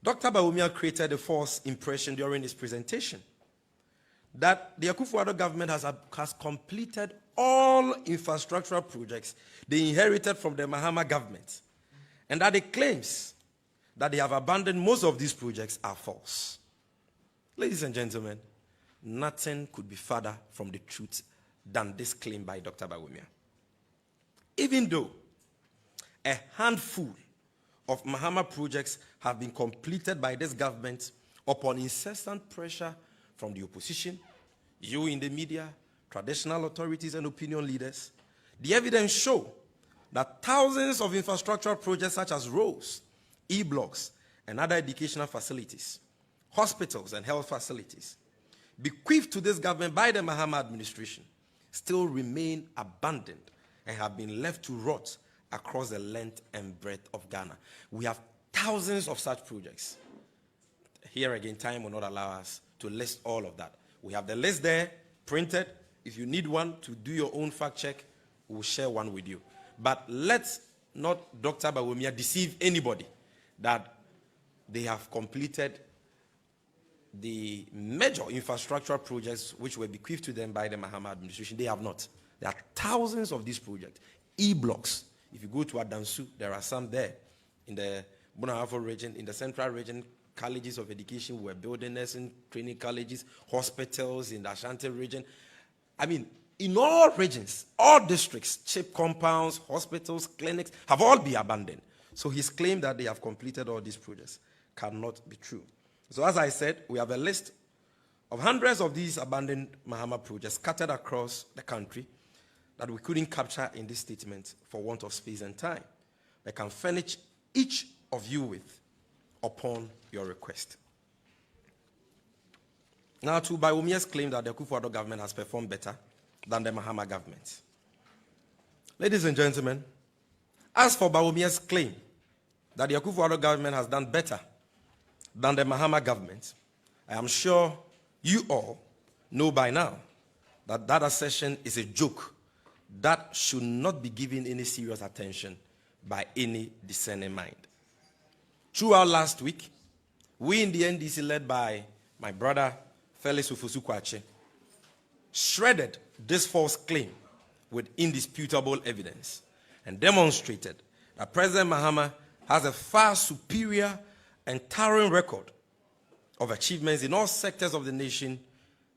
Dr. Bawumia created a false impression during his presentation that the Akufo-Addo government has completed all infrastructural projects they inherited from the Mahama government, and that the claims that they have abandoned most of these projects are false. Ladies and gentlemen, nothing could be further from the truth than this claim by Dr. Bawumia. Even though a handful of Mahama projects have been completed by this government upon incessant pressure from the opposition, you in the media, traditional authorities and opinion leaders, the evidence show that thousands of infrastructural projects such as roads, e-blocks, and other educational facilities, hospitals and health facilities, bequeathed to this government by the Mahama administration, still remain abandoned and have been left to rot across the length and breadth of Ghana. We have thousands of such projects. Here again, time will not allow us to list all of that. We have the list there, printed. If you need one to do your own fact check, we'll share one with you. But let's not Dr. Bawumia deceive anybody that they have completed the major infrastructural projects which were bequeathed to them by the Mahama administration. They have not. There are thousands of these projects. E-blocks. If you go to Adansu, there are some there. In the Bunahafo region, in the central region, colleges of education were building nursing training colleges, hospitals in the Ashanti region. I mean, in all regions, all districts, CHIP compounds, hospitals, clinics have all been abandoned. So his claim that they have completed all these projects cannot be true. So as I said, we have a list of hundreds of these abandoned Mahama projects scattered across the country that we couldn't capture in this statement for want of space and time. I can furnish each of you with upon your request. Now, to Bawumia's claim that the Akufo-Addo government has performed better than the Mahama government. Ladies and gentlemen, as for Bawumia's claim that the Akufo-Addo government has done better than the Mahama government, I am sure you all know by now that that assertion is a joke that should not be given any serious attention by any discerning mind. Throughout last week, we in the NDC, led by my brother Felix Ofosu-Kwakye, shredded this false claim with indisputable evidence and demonstrated that President Mahama has a far superior and towering record of achievements in all sectors of the nation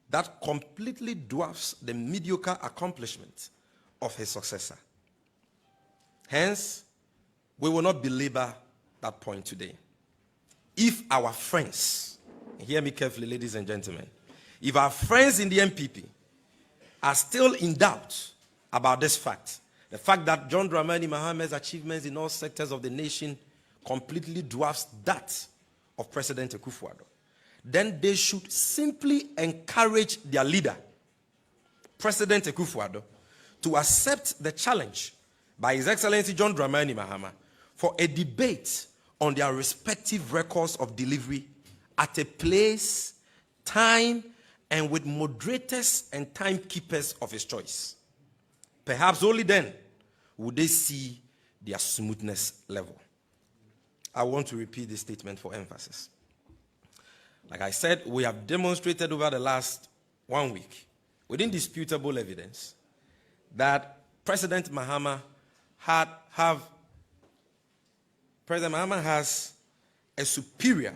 that completely dwarfs the mediocre accomplishments of his successor. Hence, we will not belabor that point today. If our friends, hear me carefully, ladies and gentlemen, if our friends in the MPP are still in doubt about this fact, the fact that John Dramani Mahama's achievements in all sectors of the nation completely dwarfs that of President Akufo-Addo, then they should simply encourage their leader, President Akufo-Addo, to accept the challenge by His Excellency John Dramani Mahama for a debate on their respective records of delivery at a place, time, and with moderators and timekeepers of his choice. Perhaps only then would they see their smoothness level. I want to repeat this statement for emphasis. Like I said, we have demonstrated over the last 1 week with indisputable evidence that President Mahama has a superior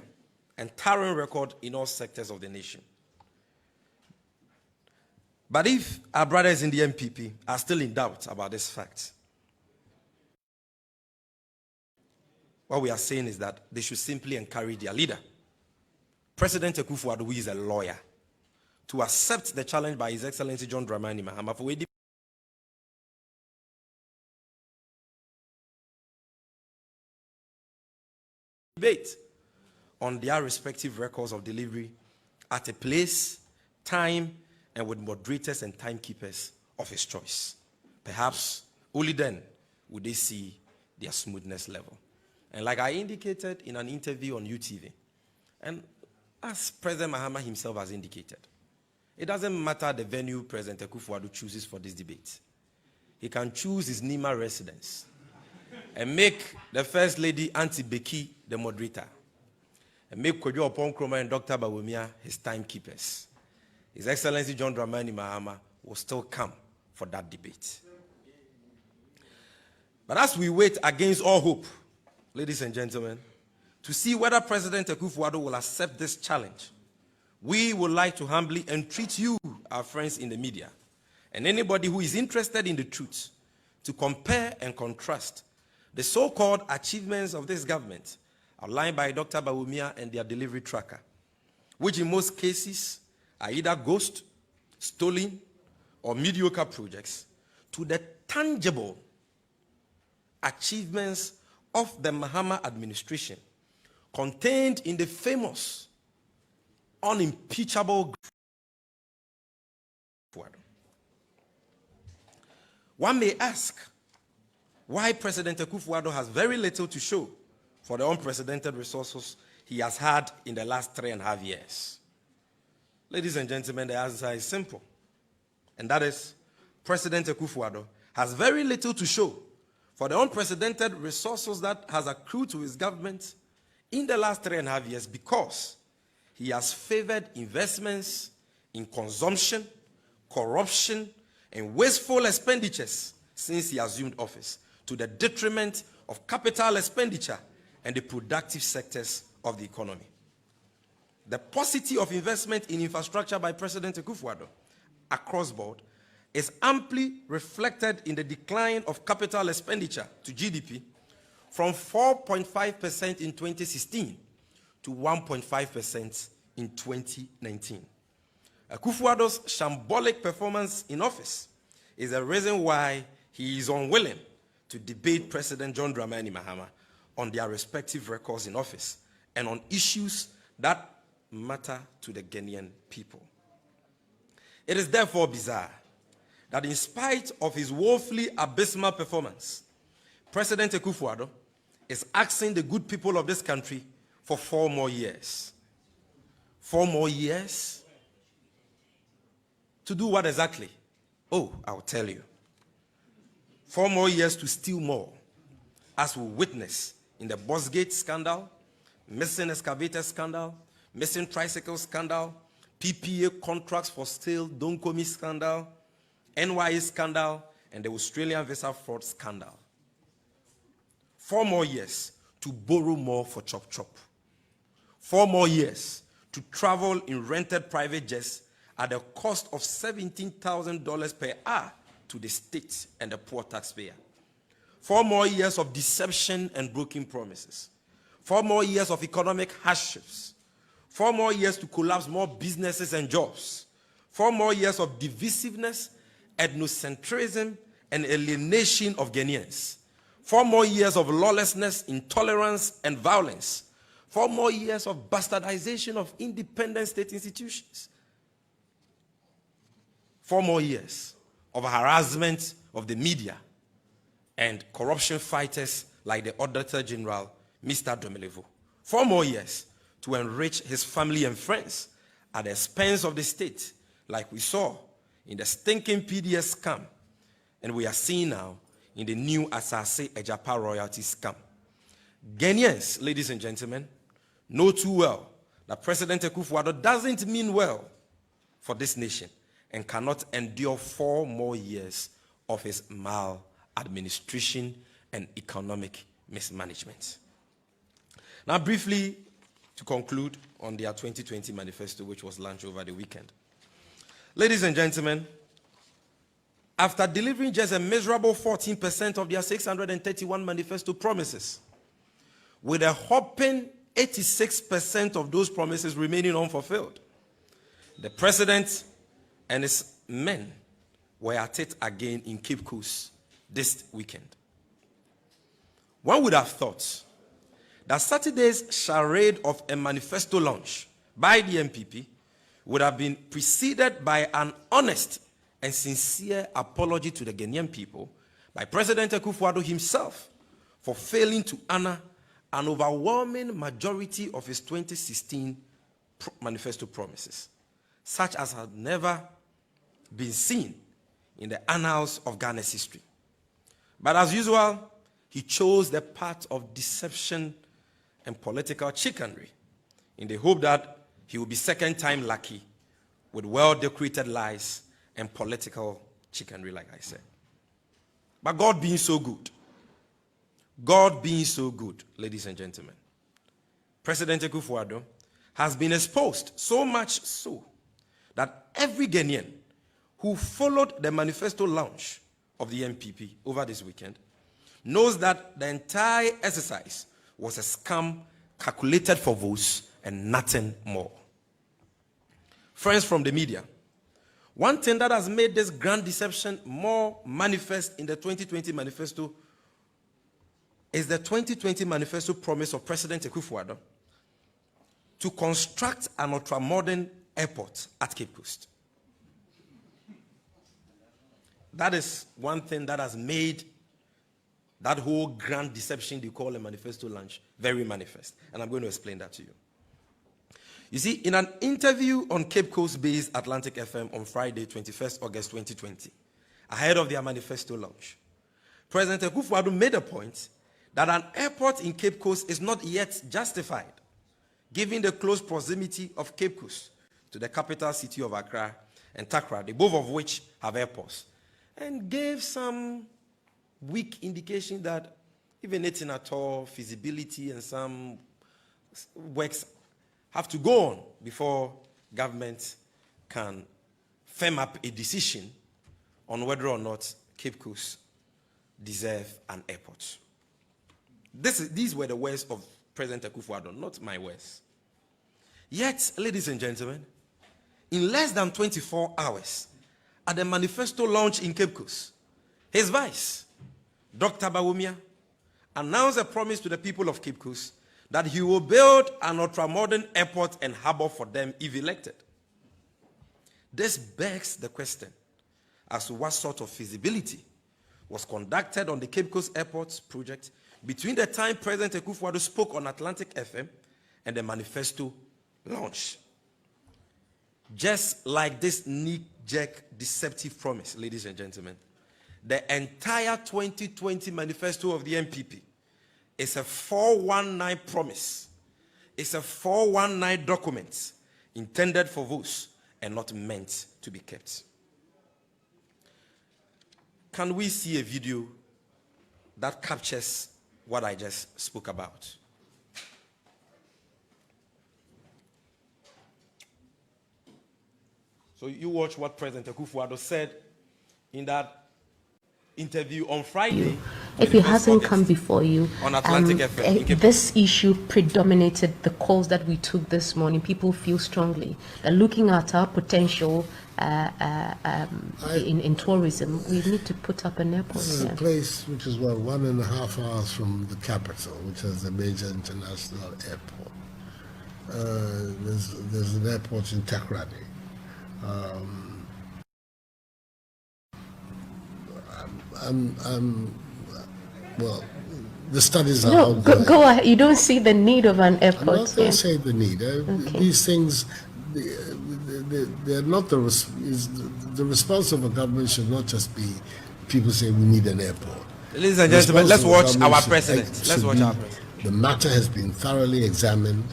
and towering record in all sectors of the nation. But if our brothers in the MPP are still in doubt about this fact, what we are saying is that they should simply encourage their leader, President Akufo-Addo, who is a lawyer, to accept the challenge by His Excellency John Dramani Mahama for a debate on their respective records of delivery at a place, time, and with moderators and timekeepers of his choice. Perhaps only then would they see their smoothness level. And like I indicated in an interview on UTV, and as President Mahama himself has indicated, it doesn't matter the venue President Akufo-Addo chooses for this debate. He can choose his Nima residence and make the First Lady Auntie Becky the moderator, and make Kojo Opon-Kroma and Dr. Bawumia his timekeepers. His Excellency John Dramani Mahama will still come for that debate. But as we wait against all hope, ladies and gentlemen, to see whether President Akufo-Addo will accept this challenge, we would like to humbly entreat you, our friends in the media, and anybody who is interested in the truth, to compare and contrast the so-called achievements of this government outlined by Dr. Bawumia and their delivery tracker, which in most cases are either ghost, stolen, or mediocre projects, to the tangible achievements of the Mahama administration contained in the famous, unimpeachable one may ask why President Akufo-Addo has very little to show for the unprecedented resources he has had in the last 3.5 years. Ladies and gentlemen, the answer is simple, and that is President Akufo-Addo has very little to show for the unprecedented resources that has accrued to his government in the last 3.5 years because he has favored investments in consumption, corruption, and wasteful expenditures since he assumed office, to the detriment of capital expenditure and the productive sectors of the economy. The paucity of investment in infrastructure by President Akufo-Addo across board is amply reflected in the decline of capital expenditure to GDP from 4.5% in 2016 to 1.5% in 2019. Akufo-Addo's shambolic performance in office is the reason why he is unwilling to debate President John Dramani Mahama on their respective records in office and on issues that matter to the Ghanaian people. It is therefore bizarre that in spite of his woefully abysmal performance, President Akufo-Addo is asking the good people of this country for 4 more years. 4 more years? To do what exactly? Oh, I'll tell you. 4 more years to steal more, as we witness in the Bosgate scandal, missing excavator scandal, missing tricycle scandal, PPA contracts for sale, Donkomi scandal, NYA scandal, and the Australian visa fraud scandal. 4 more years to borrow more for chop-chop. 4 more years to travel in rented private jets at a cost of $17,000 per hour to the state and the poor taxpayer. 4 more years of deception and broken promises. 4 more years of economic hardships. 4 more years to collapse more businesses and jobs. 4 more years of divisiveness, ethnocentrism, and alienation of Ghanaians. 4 more years of lawlessness, intolerance, and violence. 4 more years of bastardization of independent state institutions. 4 more years of harassment of the media and corruption fighters like the Auditor General, Mr. Domelevo. 4 more years to enrich his family and friends at the expense of the state, like we saw in the stinking PDS scam, and we are seeing now in the new Asase Ejapa royalty scam. Ghanaians, ladies and gentlemen, know too well that President Akufo-Addo doesn't mean well for this nation and cannot endure 4 more years of his maladministration and economic mismanagement. Now, briefly, to conclude on their 2020 manifesto, which was launched over the weekend. Ladies and gentlemen, after delivering just a miserable 14% of their 631 manifesto promises, with a whopping 86% of those promises remaining unfulfilled, the president and his men were at it again in Cape Coast this weekend. One would have thought that Saturday's charade of a manifesto launch by the MPP would have been preceded by an honest and sincere apology to the Ghanaian people by President Akufo-Addo himself for failing to honor an overwhelming majority of his 2016 manifesto promises, such as had never been seen in the annals of Ghana's history. But as usual, he chose the path of deception and political chicanery in the hope that he will be second time lucky with well-decorated lies and political chicanery, like I said. But God being so good, ladies and gentlemen, President Akufo-Addo has been exposed so much so that every Ghanaian who followed the manifesto launch of the MPP over this weekend knows that the entire exercise was a scam calculated for votes and nothing more. Friends from the media, one thing that has made this grand deception more manifest in the 2020 manifesto is the 2020 manifesto promise of President Akufo-Addo to construct an ultra-modern airport at Cape Coast. That is one thing that has made that whole grand deception they call a manifesto launch very manifest. And I'm going to explain that to you. You see, in an interview on Cape Coast-based Atlantic FM on Friday, 21st August 2020, ahead of their manifesto launch, President Akufo-Addo made a point that an airport in Cape Coast is not yet justified, given the close proximity of Cape Coast to the capital city of Accra and Takoradi, both of which have airports, and gave some weak indication that even anything at all, feasibility and some works have to go on before government can firm up a decision on whether or not Cape Coast deserve an airport. These were the words of President Akufo-Addo, not my words. Yet, ladies and gentlemen, in less than 24 hours, at the manifesto launch in Cape Coast, his vice, Dr. Bawumia, announced a promise to the people of Cape Coast that he will build an ultra-modern airport and harbor for them if elected. This begs the question as to what sort of feasibility was conducted on the Cape Coast Airport project between the time President Akufo-Addo spoke on Atlantic FM and the manifesto launch. Just like this knee-jerk deceptive promise, ladies and gentlemen, the entire 2020 manifesto of the MPP is a 419 promise. It's a 419 document intended for votes and not meant to be kept. Can we see a video that captures what I just spoke about? So you watch what President Akufo-Addo said in that interview on Friday. If it hasn't come before you, on Atlantic FM, this issue predominated the calls that we took this morning. People feel strongly that looking at our potential in tourism, we need to put up an airport. This is a place which is, 1.5 hours from the capital, which is a major international airport. There's an airport in Takoradi. Well, the studies are no, go ahead. You don't see the need of an airport. I'm not going to say the need. Okay. These things, they're not the response of a government should not just be people say we need an airport. Ladies and gentlemen, let's watch our president. Let's watch our president. The matter has been thoroughly examined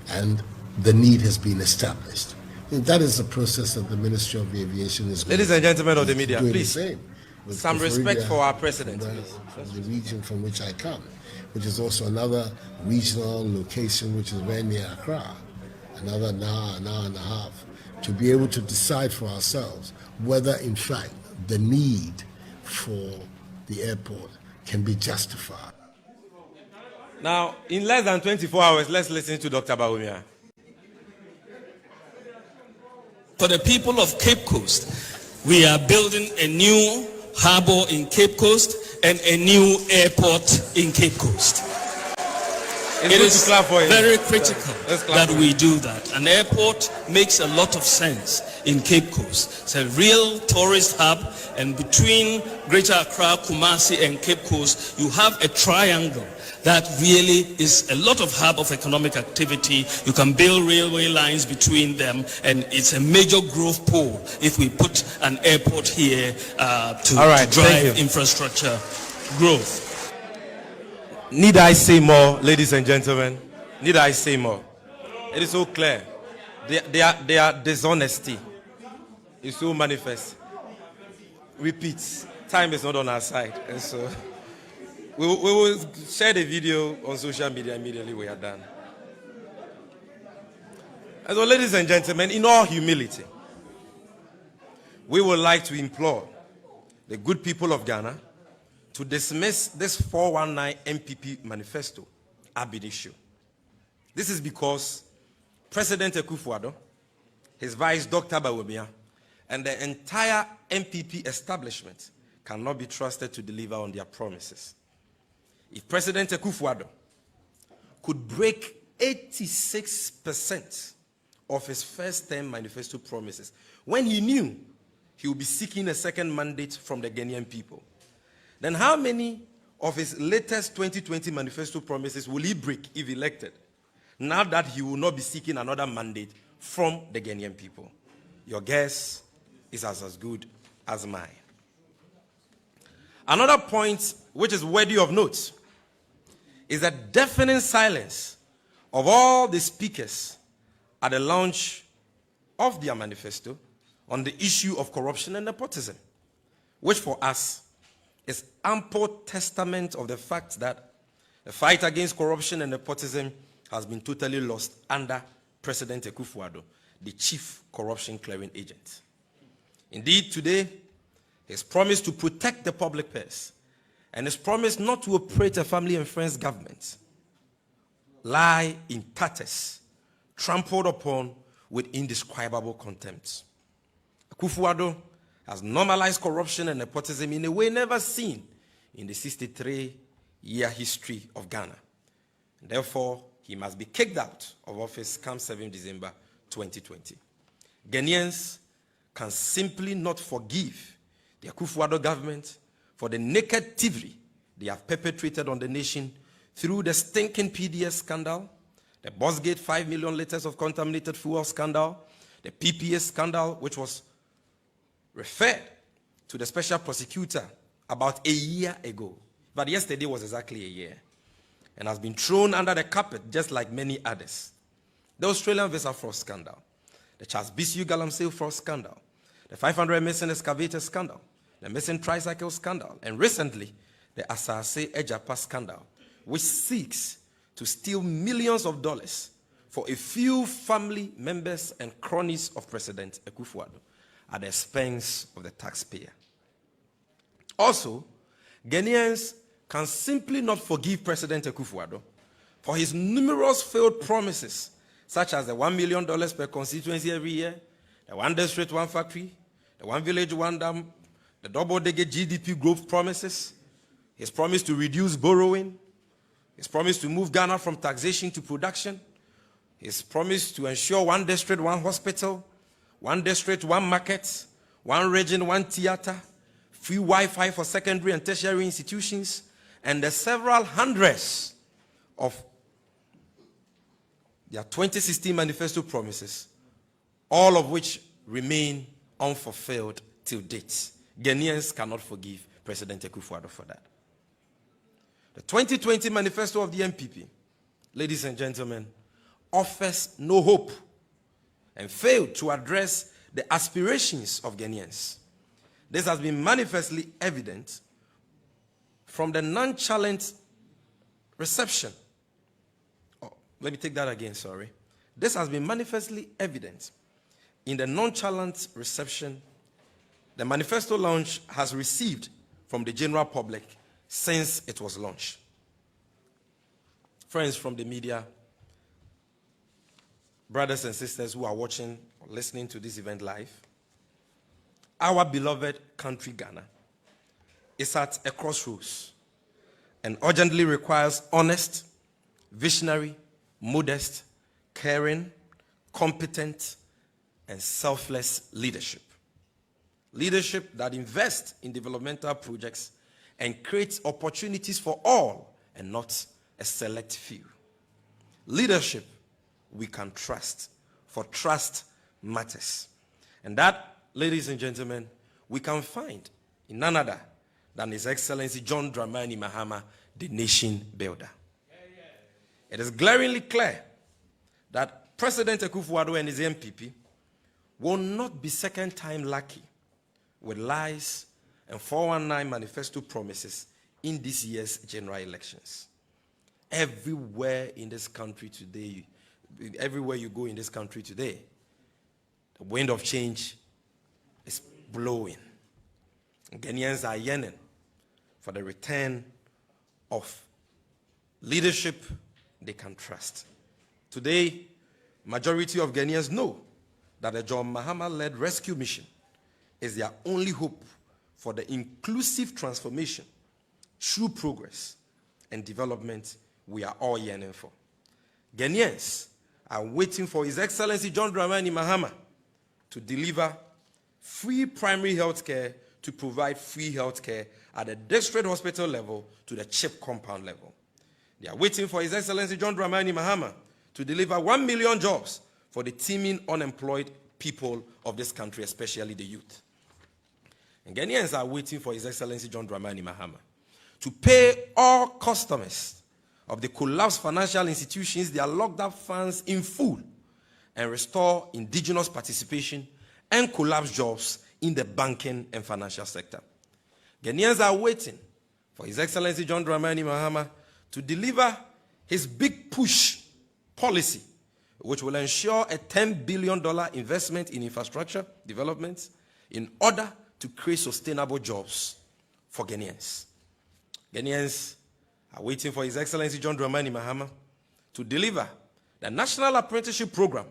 and the need has been established. And that is the process that the Ministry of Aviation is going. Ladies and gentlemen of the media, please, some respect for our president, please. The region from which I come, which is also another regional location, which is very near Accra, another an hour and a half, to be able to decide for ourselves whether, in fact, the need for the airport can be justified. Now, in less than 24 hours, let's listen to Dr. Bawumia. For the people of Cape Coast, we are building a new harbor in Cape Coast and a new airport in Cape Coast. It is very critical that we do that. An airport makes a lot of sense in Cape Coast. It's a real tourist hub, and between Greater Accra, Kumasi, and Cape Coast, you have a triangle that really is a lot of hub of economic activity. You can build railway lines between them, and it's a major growth pole if we put an airport here to drive infrastructure growth. Need I say more, ladies and gentlemen? Need I say more? It is so clear. Their dishonesty is so manifest. Repeat, time is not on our side, and so we will share the video on social media immediately we are done. And so, ladies and gentlemen, in all humility, we would like to implore the good people of Ghana to dismiss this 419 MPP manifesto ab initio. This is because President Akufo-Addo, his vice Dr. Bawumia, and the entire MPP establishment cannot be trusted to deliver on their promises. if President Akufo-Addo could break 86% of his first-term manifesto promises, when he knew he would be seeking a second mandate from the Ghanaian people, then how many of his latest 2020 manifesto promises will he break if elected, now that he will not be seeking another mandate from the Ghanaian people? Your guess is as good as mine. Another point which is worthy of note is the deafening silence of all the speakers at the launch of their manifesto on the issue of corruption and nepotism, which for us is ample testament of the fact that the fight against corruption and nepotism has been totally lost under President Akufo-Addo, the chief corruption clearing agent. Indeed, today, his promise to protect the public purse and his promise not to operate a family and friends government lie in tatters, trampled upon with indescribable contempt. Akufo-Addo has normalized corruption and nepotism in a way never seen in the 63-year history of Ghana. Therefore, he must be kicked out of office come 7 December 2020. Ghanaians can simply not forgive the Akufo-Addo government for the naked thievery they have perpetrated on the nation through the stinking PDS scandal, the Bossgate 5 million liters of contaminated fuel scandal, the PPS scandal, which was referred to the special prosecutor about a year ago. But yesterday was exactly a year, and has been thrown under the carpet just like many others. The Australian visa fraud scandal, the Charles Bissiou Galamsey fraud scandal, the 500 missing excavator scandal, the missing tricycle scandal, and recently, the Asase Ejapa scandal, which seeks to steal millions of dollars for a few family members and cronies of President Akufo-Addo at the expense of the taxpayer. Also, Ghanaians can simply not forgive President Akufo-Addo for his numerous failed promises, such as the $1 million per constituency every year, the 1 district, 1 factory, the 1 village, 1 dam, the double-digit GDP growth promises, his promise to reduce borrowing, his promise to move Ghana from taxation to production, his promise to ensure 1 district, 1 hospital, 1 district, 1 market, 1 region, 1 theater, free Wi-Fi for secondary and tertiary institutions, and the several hundreds of their 2016 manifesto promises, all of which remain unfulfilled till date. Ghanaians cannot forgive President Akufo-Addo for that. The 2020 manifesto of the NPP, ladies and gentlemen, offers no hope and failed to address the aspirations of Ghanaians. This has been manifestly evident from the nonchalant reception. Let me take that again, sorry. This has been manifestly evident in the nonchalant reception the manifesto launch has received from the general public since it was launched. Friends from the media, brothers and sisters who are watching or listening to this event live, our beloved country Ghana is at a crossroads and urgently requires honest, visionary, modest, caring, competent, and selfless leadership. Leadership that invests in developmental projects and creates opportunities for all and not a select few. Leadership we can trust, for trust matters. And that, ladies and gentlemen, we can find in none other than His Excellency John Dramani Mahama, the nation builder. It is glaringly clear that President Akufo-Addo and his MPP will not be second time lucky with lies and 419 manifesto promises in this year's general elections. Everywhere in this country today, everywhere you go in this country today, the wind of change is blowing. Ghanaians are yearning for the return of leadership they can trust. Today, majority of Ghanaians know that the John Mahama-led rescue mission is their only hope for the inclusive transformation, true progress, and development we are all yearning for. Ghanaians are waiting for His Excellency John Dramani Mahama to deliver free primary health care, to provide free health care at the district hospital level to the CHIP compound level. They are waiting for His Excellency John Dramani Mahama to deliver 1 million jobs for the teeming unemployed people of this country, especially the youth. And Ghanaians are waiting for His Excellency John Dramani Mahama to pay all customers of the collapsed financial institutions their locked up funds in full and restore indigenous participation and collapsed jobs in the banking and financial sector. Ghanaians are waiting for His Excellency John Dramani Mahama to deliver his big push policy, which will ensure a $10 billion investment in infrastructure development in order to create sustainable jobs for Ghanaians. Ghanaians are waiting for His Excellency John Dramani Mahama to deliver the National Apprenticeship Program,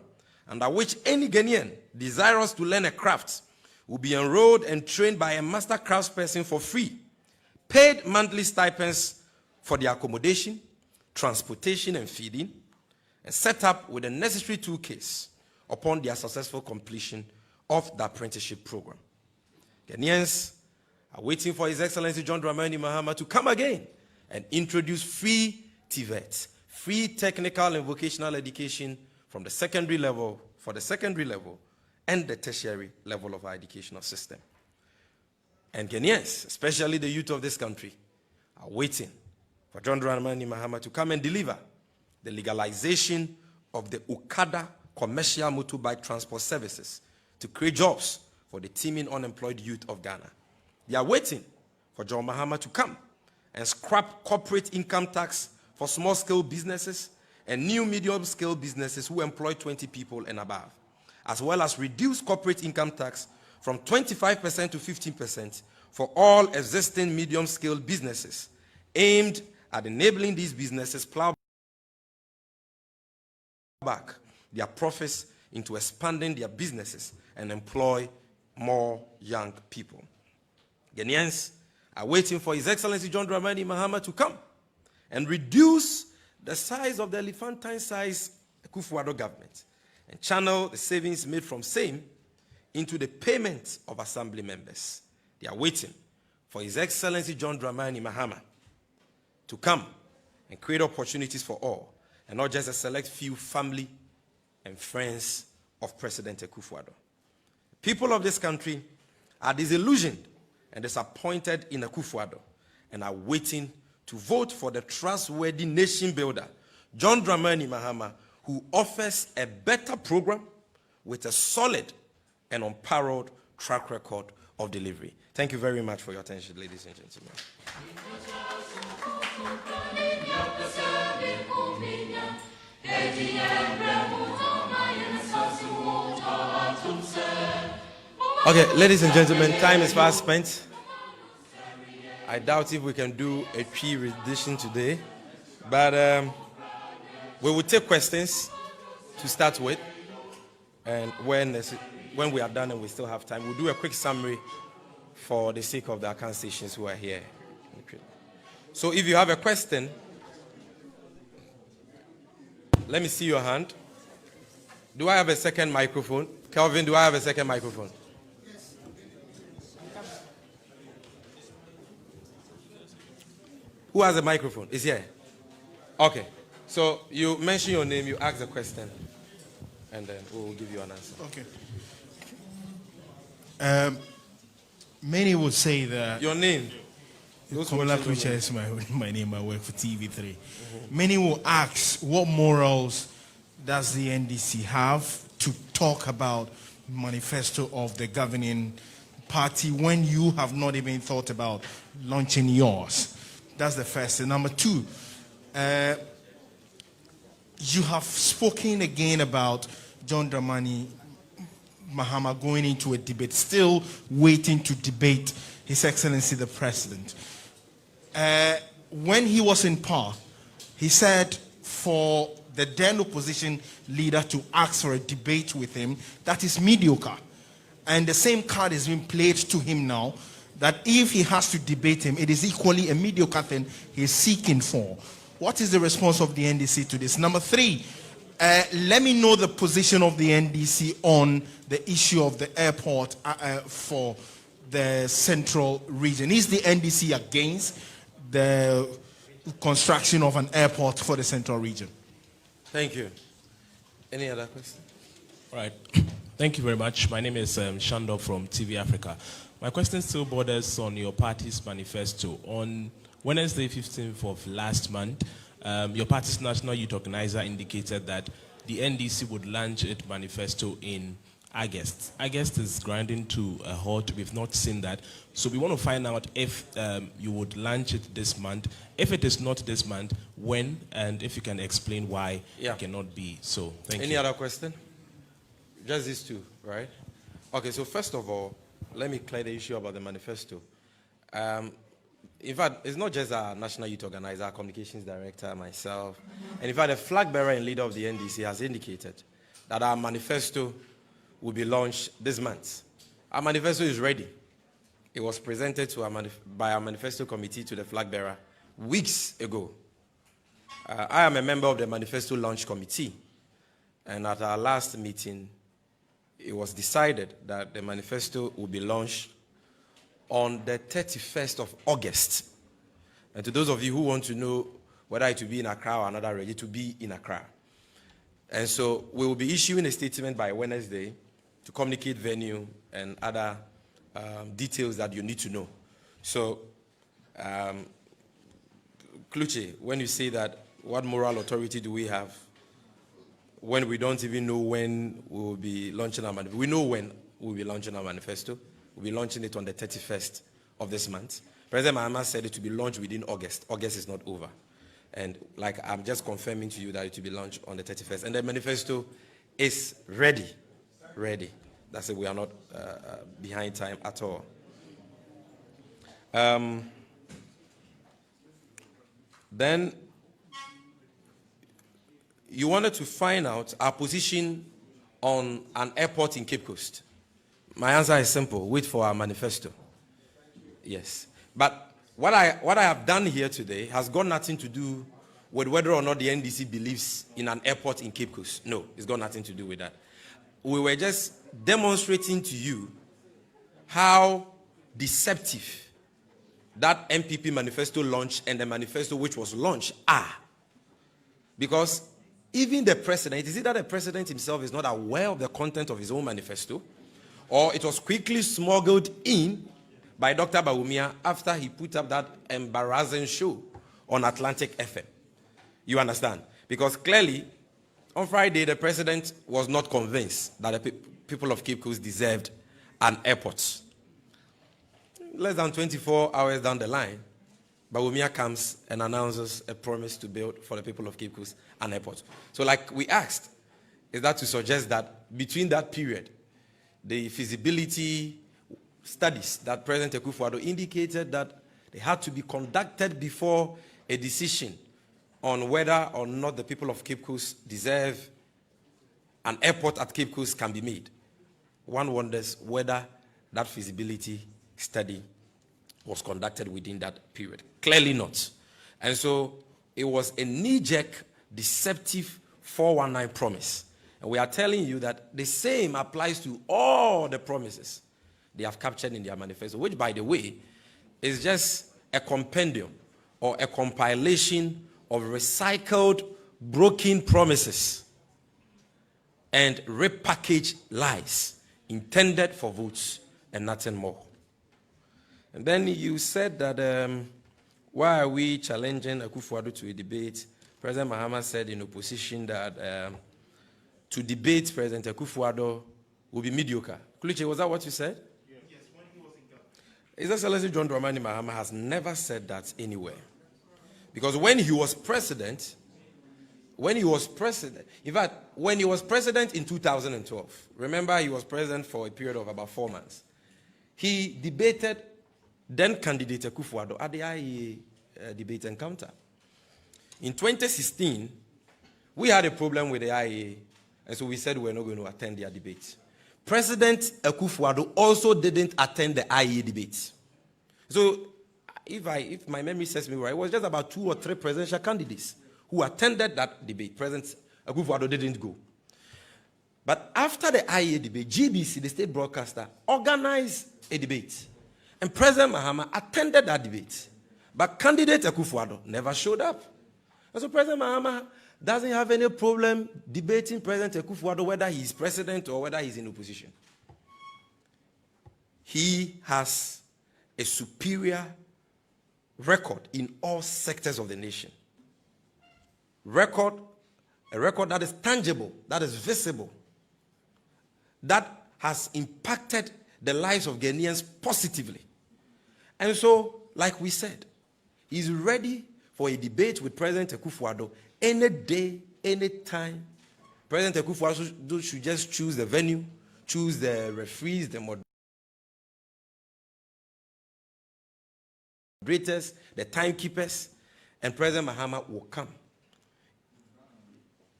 under which any Ghanaian desirous to learn a craft will be enrolled and trained by a master craftsperson for free, paid monthly stipends for their accommodation, transportation, and feeding, and set up with the necessary toolkits upon their successful completion of the apprenticeship program. Ghanaians are waiting for His Excellency John Dramani Mahama to come again and introduce free TVET, free technical and vocational education from the secondary level, for the secondary level and the tertiary level of our educational system. And Ghanaians, especially the youth of this country, are waiting for John Dramani Mahama to come and deliver the legalization of the Okada commercial motorbike transport services to create jobs for the teeming unemployed youth of Ghana. They are waiting for John Mahama to come and scrap corporate income tax for small-scale businesses and new medium-scale businesses who employ 20 people and above, as well as reduce corporate income tax from 25% to 15% for all existing medium-scale businesses, aimed at enabling these businesses plow back their profits into expanding their businesses and employ more young people. Ghanaians are waiting for His Excellency John Dramani Mahama to come and reduce the size of the elephantine-sized Akufo-Addo government and channel the savings made from same into the payment of assembly members. They are waiting for His Excellency John Dramani Mahama to come and create opportunities for all, and not just a select few family and friends of President Akufo-Addo. People of this country are disillusioned and disappointed in Akufo-Addo and are waiting to vote for the trustworthy nation builder, John Dramani Mahama, who offers a better program with a solid and unparalleled track record of delivery. Thank you very much for your attention, ladies and gentlemen. Okay, ladies and gentlemen, time is fast spent. I doubt if we can do a tree rendition today, but we will take questions to start with, and when we are done and we still have time, we'll do a quick summary for the sake of the account stations who are here. So if you have a question, let me see your hand. Do I have a second microphone? Kelvin, do I have a second microphone? Who has a microphone? Is here? Okay. So you mention your name, you ask the question, and then we will give you an answer. Okay. Many would say that... Your name? Kola Preacher is my name. I work for TV3. Mm-hmm. Many will ask, what morals does the NDC have to talk about manifesto of the governing party when you have not even thought about launching yours? That's the first thing. Number two, you have spoken again about John Dramani Mahama going into a debate, still waiting to debate His Excellency the President. When he was in power, he said for the then opposition leader to ask for a debate with him, that is mediocre. And the same card is being played to him now, that if he has to debate him, it is equally a mediocre thing he's seeking for. What is the response of the NDC to this? Number 3, let me know the position of the NDC on the issue of the airport for the central region. Is the NDC against the construction of an airport for the central region? Thank you. Any other question? All right. Thank you very much. My name is Shando from TV Africa. My question still borders on your party's manifesto. On Wednesday, 15th of last month, your party's national youth organizer indicated that the NDC would launch its manifesto in August. August is grinding to a halt. We've not seen that. So we want to find out if you would launch it this month. If it is not this month, when, and if you can explain why it cannot be so. Thank you. Any other question? Just these two, right? Okay, so first of all, let me clear the issue about the manifesto. In fact, it's not just our national youth organizer, our communications director, myself. And in fact, the flag bearer and leader of the NDC has indicated that our manifesto will be launched this month. Our manifesto is ready. It was presented to by our manifesto committee to the flag bearer weeks ago. I am a member of the manifesto launch committee. And at our last meeting, it was decided that the manifesto will be launched on the 31st of August. And to those of you who want to know whether it will be in Accra or another region, it will be in Accra. And so we will be issuing a statement by Wednesday to communicate venue and other details that you need to know. So, Kluche, when you say that, what moral authority do we have when we don't even know when we will be launching our manifesto? We know when we will be launching our manifesto. We'll be launching it on the 31st of this month. President Mahama said it to be launched within August. August is not over. And like I'm just confirming to you that it will be launched on the 31st. And the manifesto is ready. Ready. That's it. We are not behind time at all. Then you wanted to find out our position on an airport in Cape Coast. My answer is simple. Wait for our manifesto. Yes. But what I have done here today has got nothing to do with whether or not the NDC believes in an airport in Cape Coast. No, it's got nothing to do with that. We were just demonstrating to you how deceptive that MPP manifesto launch and the manifesto which was launched are. Because even the president, is it that the president himself is not aware of the content of his own manifesto? Or it was quickly smuggled in by Dr. Bawumia after he put up that embarrassing show on Atlantic FM. You understand? Because clearly, on Friday, the president was not convinced that the people of Cape Coast deserved an airport. Less than 24 hours down the line, Bawumia comes and announces a promise to build for the people of Cape Coast an airport. So like we asked, is that to suggest that between that period, the feasibility studies that President Akufo-Addo indicated that they had to be conducted before a decision on whether or not the people of Cape Coast deserve an airport at Cape Coast can be made. One wonders whether that feasibility study was conducted within that period. Clearly not. And so it was a knee-jerk, deceptive 419 promise. And we are telling you that the same applies to all the promises they have captured in their manifesto, which, by the way, is just a compendium or a compilation of recycled, broken promises and repackaged lies intended for votes and nothing more. And then you said that why are we challenging Akufo-Addo to a debate? President Mahama said in opposition that to debate President Akufo-Addo will be mediocre. Kluche, was that what you said? Yes, when he was in government. His Excellency John Dramani Mahama has never said that anywhere. Because when he was president, in fact, when he was president in 2012, remember he was president for a period of about 4 months, he debated then candidate Akufo-Addo at the IEA debate encounter. In 2016, we had a problem with the IEA, and so we said we were not going to attend their debate. President Akufo-Addo also didn't attend the IEA debate. So if my memory serves me right, it was just about 2 or 3 presidential candidates who attended that debate. President Akufo-Addo didn't go. But after the IEA debate, GBC, the state broadcaster, organized a debate. And President Mahama attended that debate. But candidate Akufo-Addo never showed up. And so President Mahama doesn't have any problem debating President Akufo-Addo whether he's president or whether he's in opposition. He has a superior record in all sectors of the nation. A record that is tangible, that is visible, that has impacted the lives of Ghanaians positively. And so, like we said, he's ready for a debate with President Akufo-Addo any day, any time. President Akufo-Addo should just choose the venue, choose the referees, the moderators, the timekeepers, and President Mahama will come.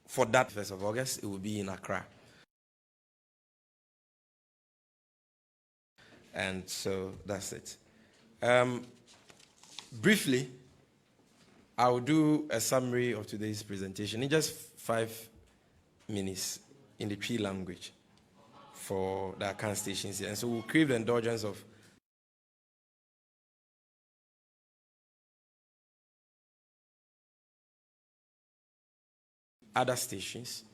For that 1st of August, it will be in Accra. And so that's it. Briefly, I will do a summary of today's presentation in just 5 minutes in the Twi language for the Akan stations here. And so we'll crave the indulgence of other stations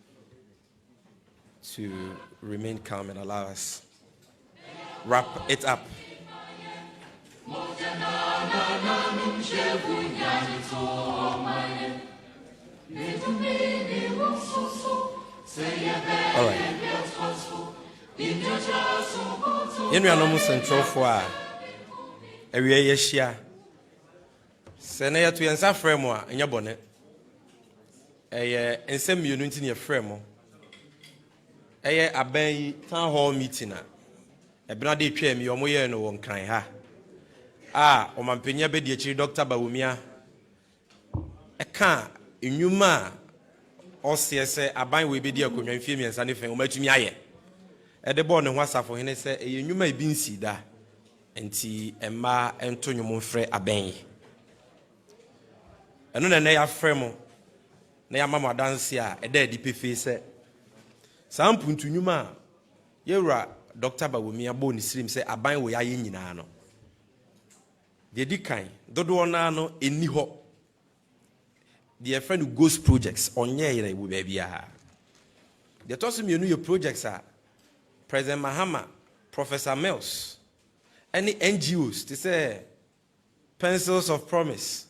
to remain calm and allow us wrap it up. All right. In Ranomu Central for a area yeshia. Senaya to answer framework in your bonnet. And send me unity in your frame. A bay town hall meeting. A bloody train, your moya no one crying ha. Ah, o mampenya be de Dr. Bawumia. A car in Yuma or CSA, a bind will be dear Kunyan Femians and if I met me aye. At the born and what's for him, say, you may be see that. And tea and ma Antonio Monfre a bang. And then they are fremo. Naya mama dance here, a dead deep face. Some puntu Numa, Yera, Dr. Bawumia bone slim say, a bind way I in ano. The decline, Dodo Nano, in Niho. The friend who goes projects on ye will be a. The tossing you know your projects are President Mahama, Professor Mills, any NGOs to say Pencils of Promise,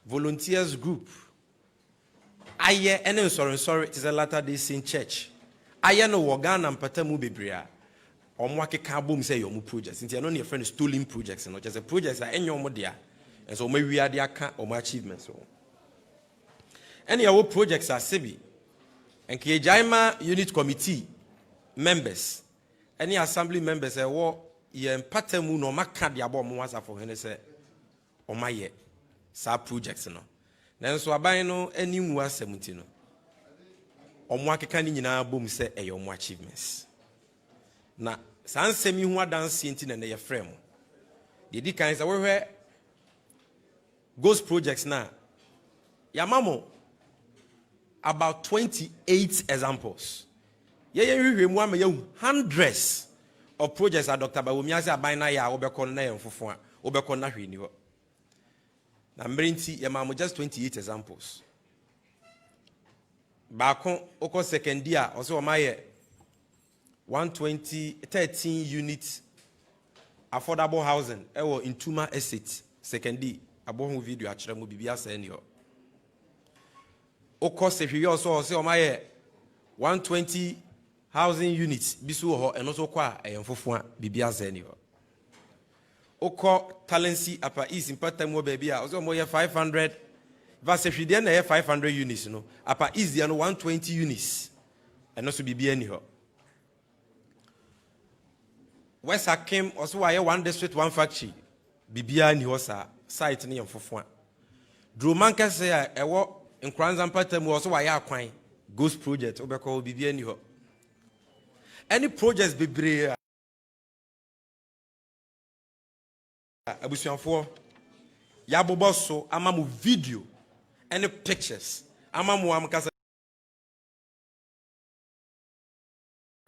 Volunteers Group. Aye, and sorry, it is a Latter-day Saint Church. Aye, no Wagan and Patamu Bibria. Or Mwake Kabum say your projects. Since you're not your friend stealing projects, and not just a projects that any more dear. And so maybe we are the account or my achievements. Any of our projects are Sebi and Kijaima Unit Committee members. Any assembly members say, "Well, ye patemu no makadi abo mwasa for hene say, o maye sa projects no." Then so aban no any mu asemuti no. Omo akeka ni nyina bom say e yo mo achievements. Na san semi hu adanse enti na ye frame. Ye di kan say we hwe ghost projects na yamamo about 28 examples. We hundreds of projects that Dr. Bawumia said by now ya obekon na yemfofo a obekon na hwe ni ho. Na mbrinti yamamo just 28 examples. Baako oko second year also omaye 13 units affordable housing ewo Intuma Estate second year abohu video akere mo bibia sa ni ho. Oko sehwe also say omaye 120 housing units bisu ho and also kwa eyemfofo a bibia za ni ho. Oko Talensi Upper East in Patamu baby a also mo 500 verse hwede na 500 units no Upper East there no 120 units and also bibia ni ho. West Hakim also why 1 district 1 factory bibia ni ho sa site ni yemfofo a. Drumanka say ewo Nkranza Patamu also why akwan ghost project obeko bibia ni ho. Any projects bebre abusuanfoɔ yɛabobɔ so ama mo video and pictures ama mo amkasa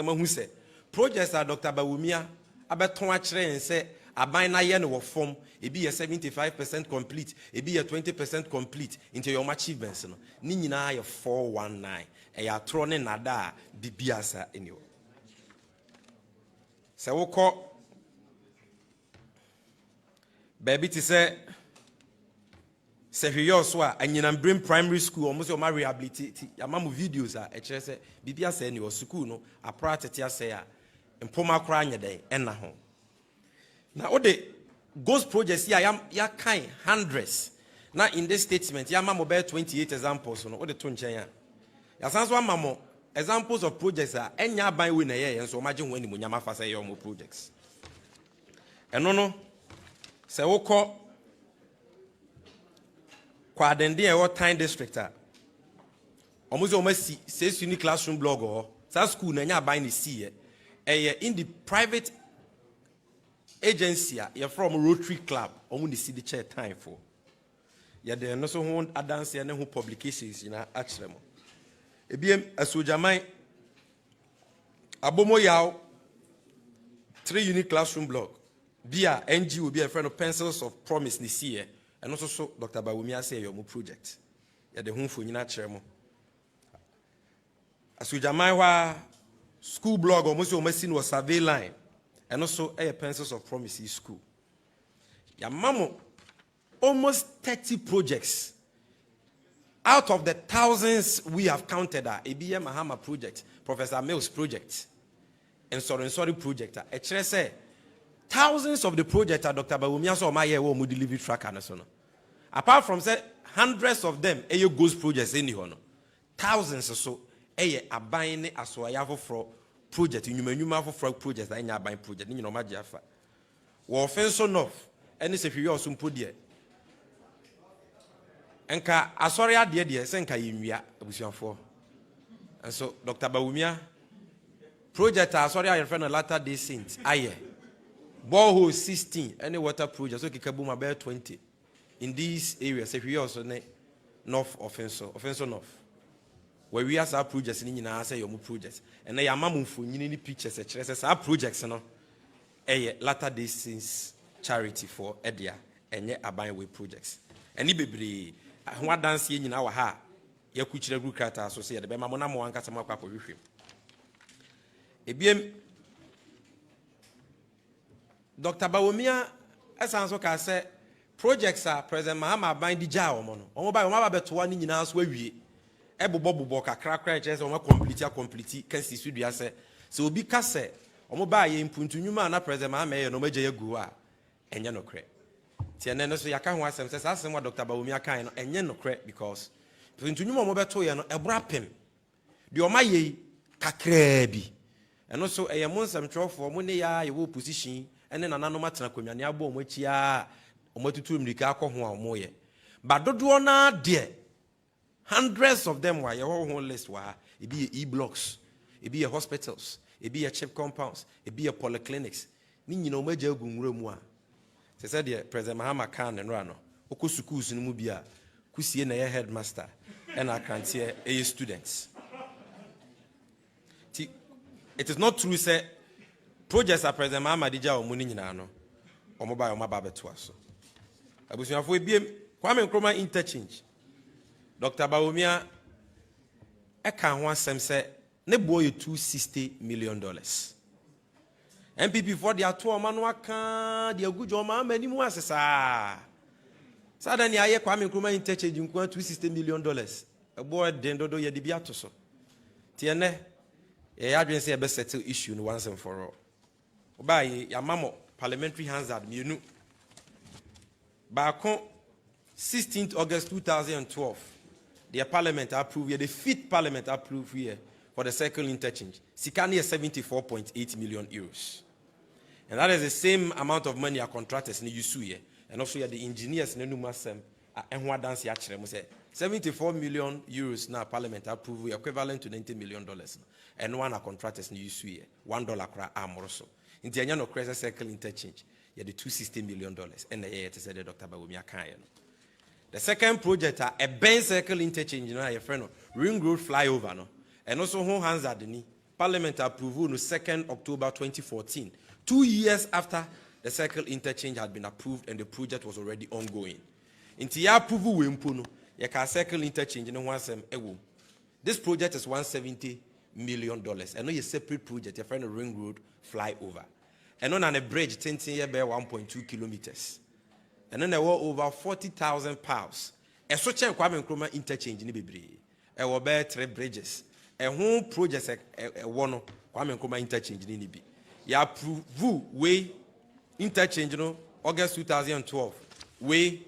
mahu sɛ projects a Dr. Bawumia abeton akyerɛ sɛ aban na yɛ no wɔ fam ebi yɛ 75% complete ebi yɛ 20% complete into your achievements no ni nyinaa yɛ 419 ɛyɛ atoro ne nada a bibiasa enio sɛ wokɔ baabi te sɛ hweyɛ so a anyinambrem primary school almost o ma rehabilitate ama mo videos a ɛkyerɛ sɛ bibiasa enio school no apra tete asɛ a mpoma kora nyɛ dɛn ɛna ho na ode ghost projects ya kind hundreds na in this statement ya ma mo be 28 examples no ode to nkyɛn a ya san so ama mo examples of projects a enya ban we na ye nso ma gye ho ani mo nyama fa sɛ ye mo projects ɛno no sɛ wokɔ kwadende e wo time district a omuzo o ma si 6 unique classroom blog o sa school na nya ban ni si in the private agency you're from Rotary Club omu ni see the chair time for ya de no so ho adanse ne ho publications na akyerɛ mo ebiem asojaman abomo yaw 3 unique classroom block bia NGO bia friend of pencils of promise ni see and also so Dr. Bawumia say your project ya de ho fo nyina akyerɛ mo asojaman wa school blog almost almost was survey line and also a pencils of promises school. Ya mamo almost 30 projects out of the thousands we have counted are ABM Mahama project, Professor Mills project, and sorry project. Say thousands of the project are Dr. Bawumia so my year will delivery track and so on. Apart from say hundreds of them, a ghost projects in the thousands or so. A buying a so I have for project in you for projects that I buy project in your magiafa. War offense enough, and it's if you also put there. And sorry, I did yes, and Kayimia, for. And so Dr. Bawumia project, sorry, I friend a latter day saints. Aye, borehole 16, any water project, so Kikabuma about 20 in these areas. If you also north offense north. Where we have our projects in Nina say your projects, and I am for any pictures, our projects, no, a latter day since charity for Edia, and yet abide with projects. And if be what dance in our ha, your kuchira gukata associated, but Mamma Moan Casamaka with him. Ebiem Dr. Bawumia, as I say, projects are present Mahama bind the jar mono, or by Mama to one in house where we. Bobo kakra just on complete can see studio say so be kase omo ba ye impuntu nyuma na president ma me no maje agu a enye no kre ti ene no so yaka ho asem say asem wa Dr. Bawumia kan no enye no kre because impuntu nyuma omo beto ye no ebrapem de o ma ye kakra bi eno so eye monsam twofo mo ne ya ye wo position ene nananom atena kwamane abo omo achi a omo tutu mrika akọ ho a omo ye ba dodo na de hundreds of them were your whole list were it be e-blocks, it be hospitals, it be chip compounds, it be polyclinics. Ni no major gumrumwa. They said the President Mahama Khan and Rano, Oko schools in Mubia, Kusi na headmaster, and I can't see a students. It is not true, say projects are President Mahama Dija or Muninano, or mobile or Mababe to us. I was for BM Kwame Nkrumah interchange. Dr. Bawumia, I can't want some say, ne boy $260 million. MPP for the atu manwa kan the good job man many more sa. Suddenly I Kwame Nkrumah interchange $260 million. A boy dendo do ye di biato so. Tiene e adwen say be settle issue no once and for all. Oba ya mamo parliamentary hazard mienu. Ba kon 16th August 2012. The parliament approved, the fifth parliament approved here for the circle interchange. Sikani is 74.8 million euros. And that is the same amount of money our contractors in the USU here. And also the engineers in the Numasem and what dance actually say 74 million euros now parliament approved, equivalent to $90 million. And one our contractors in the USU here, $1 cra arm also. In the annual credit circle interchange. yeah, the $260 million, and the said Dr. Bawumia Kayan. The second project, a Ben Circle interchange, you know, a friend of Ring Road flyover, no, and also home hands at the knee. Parliament approved on 2nd October 2014, 2 years after the Circle interchange had been approved and the project was already ongoing. Into your approval, we impuno, your Circle interchange in one sem. This project is $170 million. I know a separate project, your friend of Ring Road flyover, and on a bridge, 10 year by 1.2 kilometers. And then there were over 40,000 pounds. A such a Kwame Nkrumah interchange in the Bibri. There were 3 bridges. A home project, a one Kwame Nkrumah interchange in the Bibri. Ya approve way interchange, August 2012, way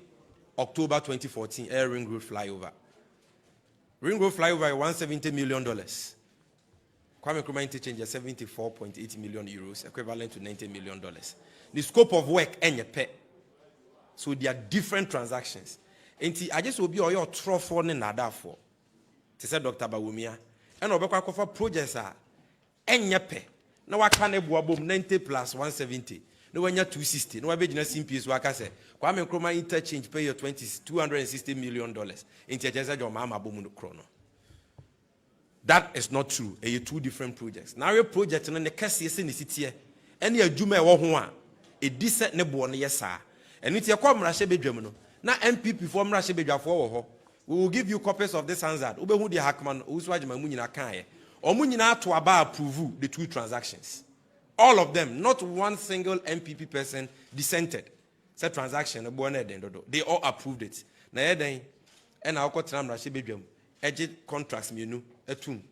October 2014, Air Ring Road flyover. Ring Road flyover is $170 million. Kwame Nkrumah interchange is 74.8 million euros, equivalent to $90 million. The scope of work, pay. So there are different transactions. And I just will be all your trophy and nada for. To say Dr. Bawumia. And Obekwa for projects are enyepe. Now I can't have 90 plus 170. No one 260. No one be just simple as I say. Kwame Nkrumah interchange pay your $260 million. Into just your mama boom chrono. That is not true. A 2 different projects. Now your project and the case is in the city. Any a jume wa a decent nebo na yesa. And it's a common Rashebedrum. Now, MPP from Rashebedra for we will give you copies of this Hansard. Ube the Hackman, Uswajima Munina Kaye, or Munina to Aba approve the 2 transactions. All of them, not one single MPP person dissented. Said transaction, they all approved it. Now, then, and I'll cut Ram Rashebedrum, edged contracts, menu, a tomb.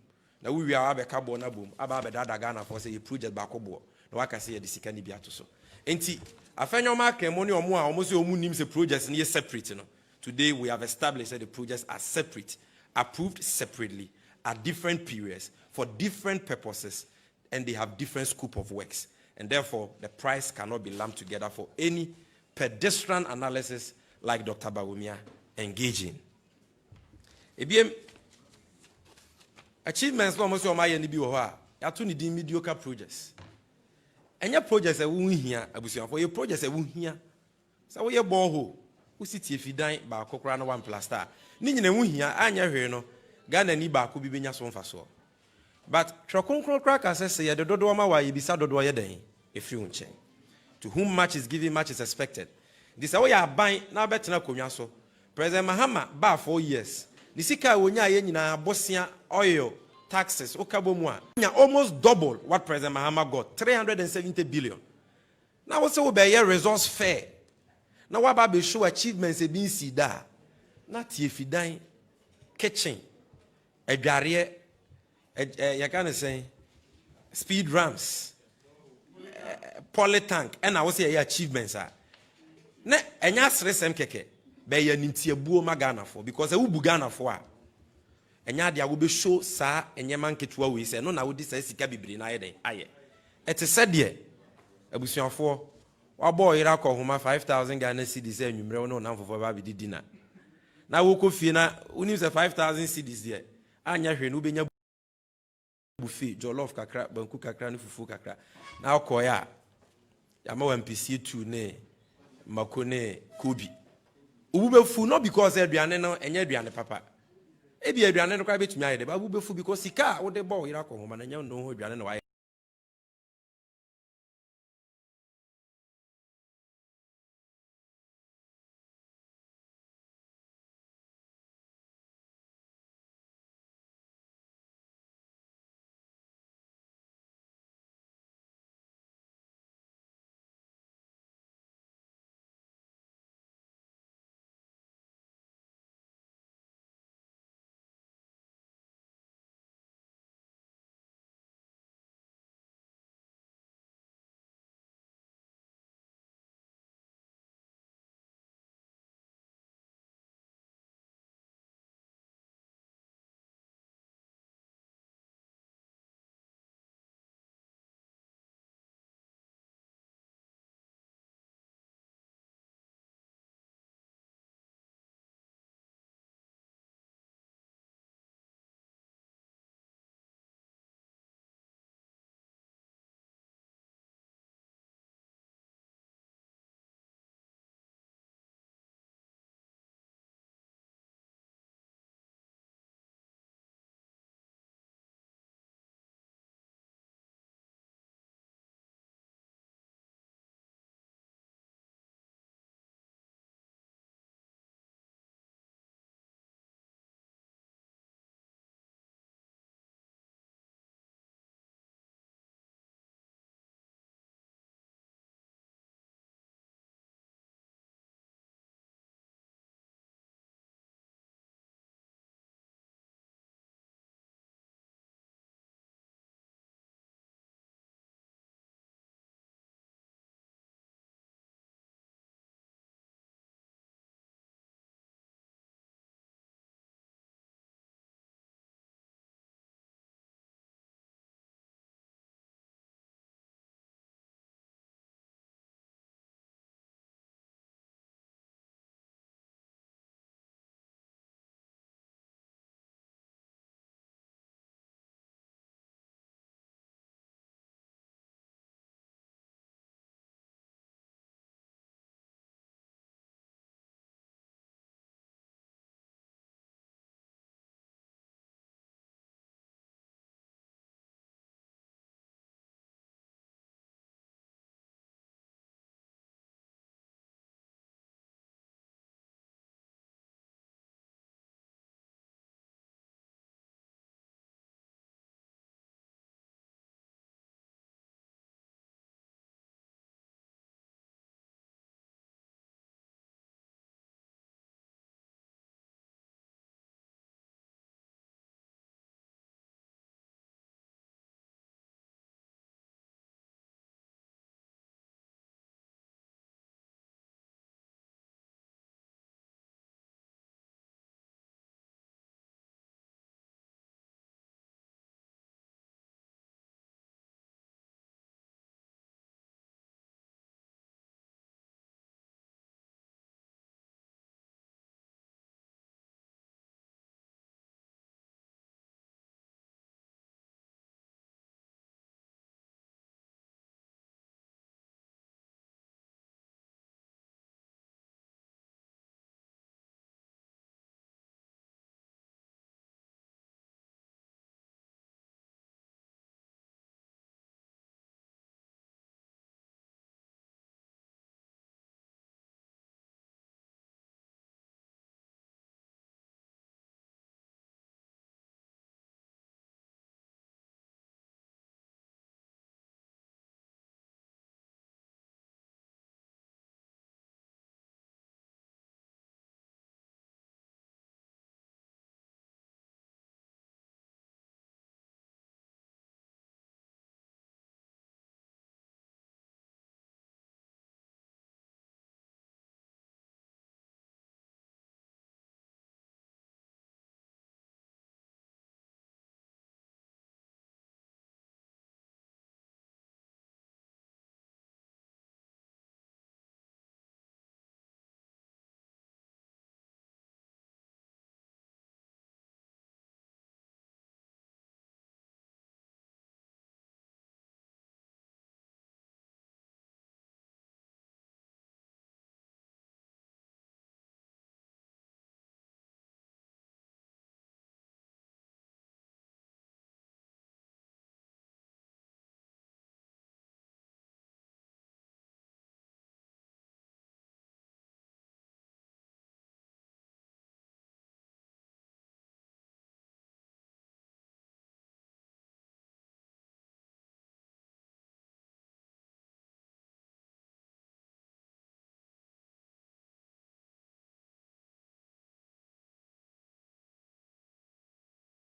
Now we are a carbon boom, about the Ghana for say a project back over. No, I can say the Sikani Biatuso. Ain't Afenyo mark money or more almost your names a projects near separate. Today we have established that the projects are separate, approved separately at different periods for different purposes, and they have different scope of works. And therefore the price cannot be lumped together for any pedestrian analysis like Dr. Bawumia engaging. Achievements almost your my NB mediocre projects. And your projects are won here, Abusia, for your projects are won here. So we are borehole. Who sit if you die by Cochrane 1 plaster. Nini won here, and your hero, Ghana Niba could be Benya son for so. But Trocon crackers say the Dodoma why you be sad or day, if you won't change. To whom much is given, much is expected. This way I buy now better na Kunyaso. President Mahama, bar 4 years. Nisika Wunya Yenina, Bosnia, oil. Taxes, almost double what President Mahama got, 370 billion. Now what's over a resource fair? Now what about show achievements a being see that? Not if you die catching a barrier, you can say speed ramps, poly tank, and I will say achievements are. Ne, and yes, resem keke, be ya ninti buo magana for because a ubugana for. And ya will be show sa and your man ketwa we say no na would say sika bibiri na yeden aye et said ye abusuafo wa boy ira ko homa 5,000 Ghana cedis enwumre no na fofo ba bi dinner na wo ko fie na unim say 5,000 cedis there anya hwe no benya buffet jollof kakra banku kakra no fufu kakra na akoya ya ma MPC 2 ne makone kobi ubube fu not because aduane no enye aduane papa ebi aduane no kwa betumi ayede ba ubube fu because sika wo de bo ira ko homa na nya no ho aduane no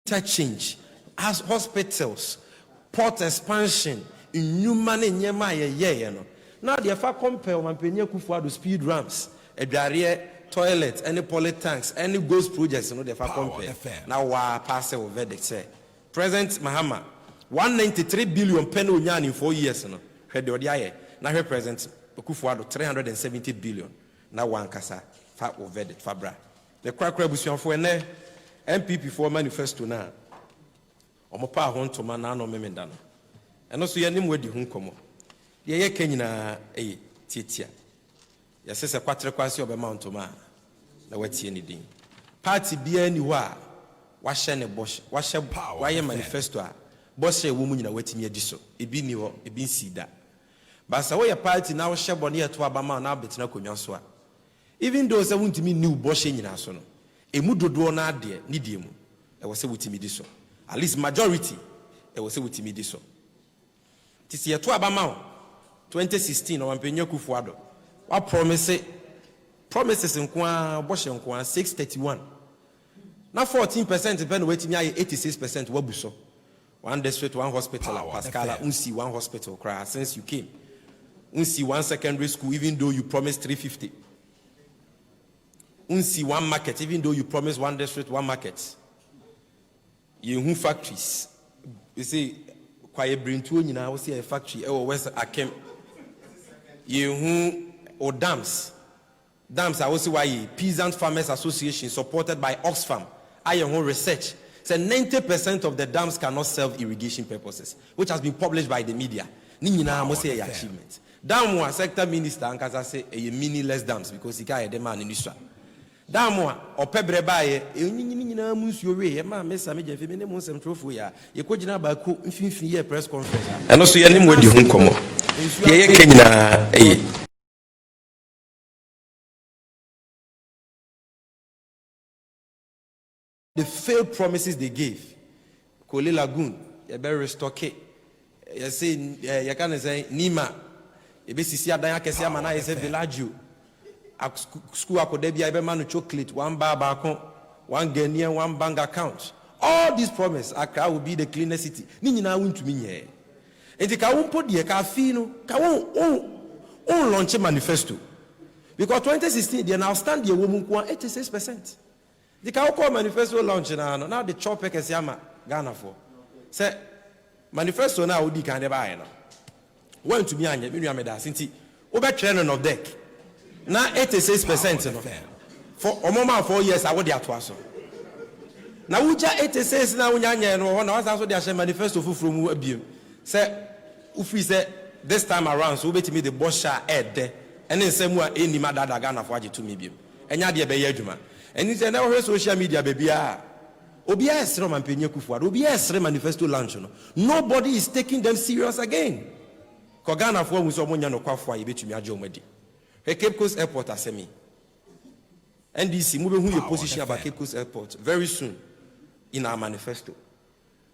interchange, as hospitals, port expansion, in new money in Yema. Now the fa compare Mampenya Kufuado speed ramps, a barrier, toilet, any poly tanks, any ghost projects, the fa compare. Now wa pass over verdict say. President Mahama, 193 billion penny unyan in 4 years. Now here present Kufuado 370 billion. Now one kasa fa over verdict fabra. The crack rebution for ne MPP for manifesto na. Omopa hon to man no memendano. And also yanim wedi hun komo. Ye kenyina titia. Ya sese kwatre kwase obema ntoma na watie ni din. Party bia ni wa hye ne bosh. Wahye waye manifesto a bosh e wo mu nyina watimi adiso. Ebi ni ho, ebi nsida. Basa wo ye party na wo hye bone ye to abama na betina konwa so a. Even though say wuntimi new bosh nyina so no. Emu dodo na ade ni die mu. E wo se wutimi diso. At least majority e wo se wutimi diso. Tisi ye to abama 2016 or Mpenya Kufuado. What promises in Kwa Bosch and Kwa 631. Now 14% depend on waiting 86% wabuso. One district, one hospital, Pascala, unsi one hospital cry since you came. Unsi one secondary school, even though you promised 350. Unsi one market, even though you promised one district, one market. You factories. You see, quiet bring to you now, see a factory, West Akem. You or dams. Dams are also why Peasant Farmers Association supported by Oxfam. I own research said 90% of the dams cannot serve irrigation purposes, which has been published by the media. Nina must say achievement. Dam one sector minister and Kaza say a meaningless dams because he can't demand in Israel. Dam one or pebre by a mus your way, a man, Miss Samija, Feminine and Trophy. You could not buy 15 year press conference. And also, your name would you come? The failed promises they gave. Kole Lagoon, you better restore K. You say, you can say, Nima, you be Sisia Daya Kesia Mana, you say, Villaggio. School Akodebi, I be manu chocolate, one bar bacon, one Ghanaian, one bank account. All these promises, Accra will be the cleanest city. Nina won't to me here. And the Kawun put the Kafino, Kawun launch a manifesto. Because 2016, they now stand the woman 86%. The Kawun manifesto launch now the chop is Yama Ghana for. Say, manifesto now would be kind of buy now. Went to me and Miriameda, since he over training of deck. Now 86%. For a moment 4 years, I would be at once. Now, we just 86 now, when I was also the manifesto from Wabim. Say, if we say this time around, so wait me the Bosha head there, and then say more any mother Ghana for you to me. And ya be Yajuma. And it's now social media, baby. OBS Roman Penya Kufuado, OBS manifesto launch. Nobody is taking them serious again. Kogana for Musomonia no Kwafwa, you bet me a Jomedi. Cape Coast Airport, Asemi. NDC moving who your position about Cape Coast Airport very soon in our manifesto.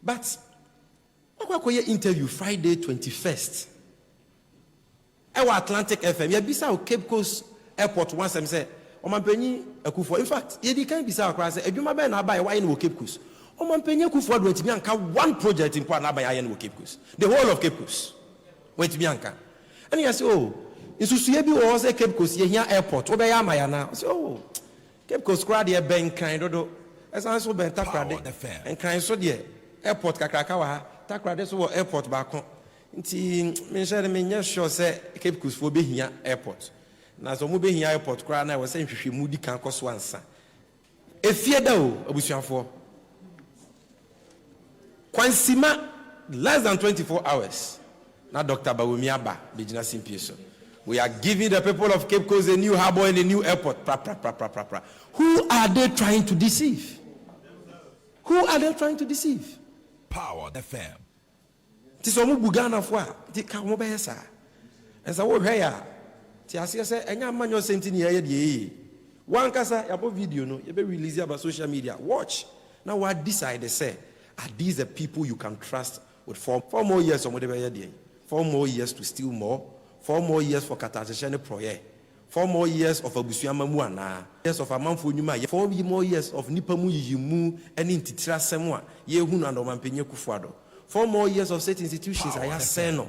But what interview Friday 21st? Our Atlantic FM, you bisa Cape Coast Airport once and say, Omanpenyi Akufo. In fact, you can't be so across. If you remember, I buy why in Cape Coast. Omanpenyi Akufo went to Bianca one project in Port by Iron Cape Coast. The whole of Cape Coast went to Bianca. And he said, oh, in Susuebi was a Cape Coast here airport. What am I now? I said, oh, Cape Coast crowd here bank kind of as I saw Ben Takrade and kind so dear airport Kakrakawa, Takrade so airport back home. Nti mention me nya sure say Cape Coast for be here airport. Na so mo be here airport crowd na we say hwehwe mudi kan koso ansa. Efie da o abusuafo. Kwansima less than 24 hours. Now Dr. Bawumia Aba Bejina Simpieso. We are giving the people of Cape Coast a new harbor and a new airport. Who are they trying to deceive? Who are they trying to deceive? Power FM. Tisomu Bugana fwa. Ti ka mo be sa. And so we here. Ti asia say enya manyo sentini here dey. One kasa yabo video no, you be release about social media. Watch. Now what decide say, are these the people you can trust with 4 more years or whatever here dey? 4 more years to steal more. 4 more years for Katasha Proye. 4 more years of Abusiama Muana, years of Amanfo Numa, 4 more years of Nipamu Yimu, and in Titra Semwa, Yehun and Omampenya Kufuado. 4 more years of state institutions, I have Seno.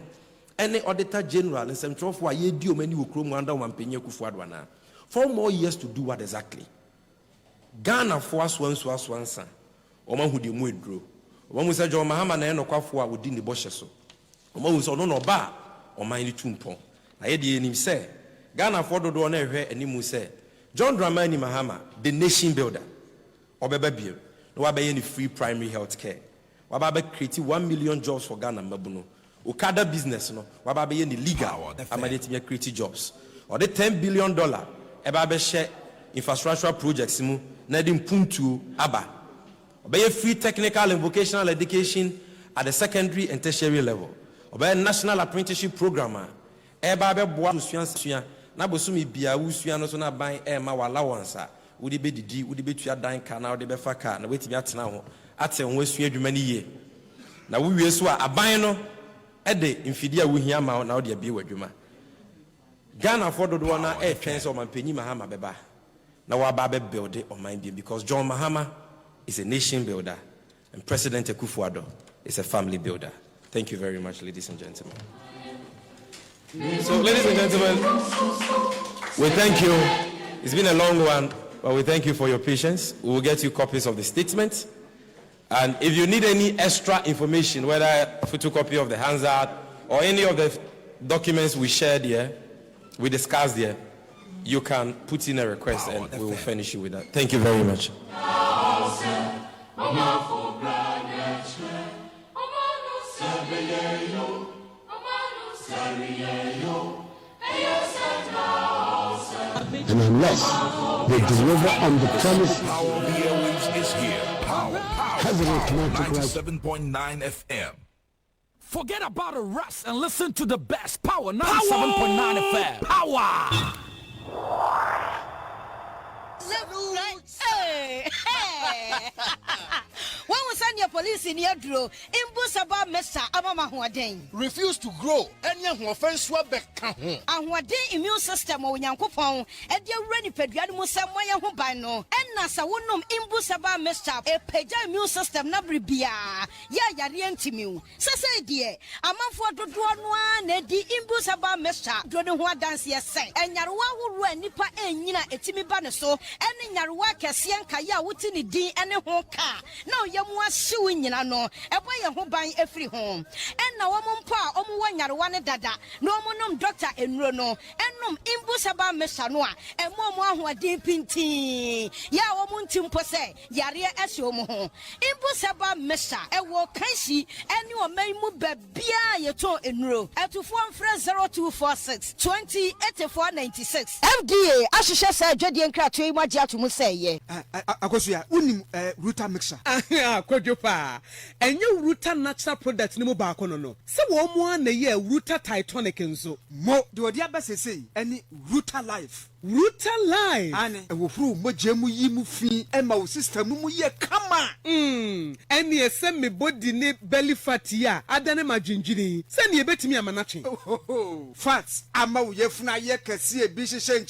Any auditor general in Central for a year, do many will come under Omampenya Kufuadwana. 4 more years to do what exactly? Ghana for us once was one son. Oman who did Muidro. One was a John Mahama and Okafua within the Bosheso. Oman was on no bar or mine tumpon. I had the name say. Ghana for the one and Nimu say, John Dramani Mahama, the nation builder, or Bababio, no any free primary health care. Wababa created 1 million jobs for Ghana Mabuno. Okada business, no, Wababa any legal, Amadeti creative jobs. Or the $10 billion, Ebabe share infrastructure projects, Nedim Puntu Aba. Obey free technical and vocational education at the secondary and tertiary level. Obey national apprenticeship programmer. Ebabe Boa Suyan. Na bosumi bia wusua no so na ban ma wala wonsa wodi be didi wodi be tua dan ka na wodi be fa ka na wetimi atena ho ate ho asua adwuma ni ye na wo wie so a aban no de mfidi a wohia ma na wodi abie wadwuma Ghana for dodo na twen so Mampanyi Mahama beba na wa ba be build o man bi because John Mahama is a nation builder and President Akufo-Addo is a family builder. Thank you very much, ladies and gentlemen. So, ladies and gentlemen, we thank you. It's been a long one, but we thank you for your patience. We will get you copies of the statement. And if you need any extra information, whether a photocopy of the Hansard or any of the documents we shared here, we discussed here, you can put in a request and we will furnish you with that. Thank you very much. And unless they deliver on the promise, Power of the airwaves is here. Power 97.9 FM. Forget about the rest and listen to the best. Power 97.9 FM. Power! Hey! When we send your police in your draw, Imbusaba Mesa Amama Huaden. Refuse to grow, and young offense swabek. And what day immune system or Yankupon, and your ready pediamus somewhere who by no, and Nasa wonum Imbusaba Mesa, a peja immune system nabri bia, ya rientimu. Sasa dear, a month for the one, Nedi Imbusaba Mesa, Drodon dance yes, and Yarwa who ran Nipa and Yina etimi banaso, and in Yarwa Cassian Kaya Wutini D and a honka. No, Yamwa suing no, a way a home buying every home. And now pa, one Yarwana dada, no monum doctor and Rono, and num Imbusaba Mesanoa, and Momo who are deep in tea. Ya woman timpose, Yaria Esomo. Imbusaba Mesa, a walk Kansi, and you may move Bia Yato in row, at to form friends 0246 20 8496. FDA, Ashisha said, Jedi and Kratui, Maja to Musay. Akosia, unim Ruta mixer. Kojopa. And you Ruta natural product no bakono no. So one year Ruta Titanic and so. Mo do diabase say any Ruta life. Ruta life. Ane e wo fru mo jemu yimu fi e ma wo system mu ye kama. Any e se me body ne belly fat ya adane ma dwindwini. Se ne e betimi amanache. Fats ama wo ye funa ye kase e bi hyehyɛ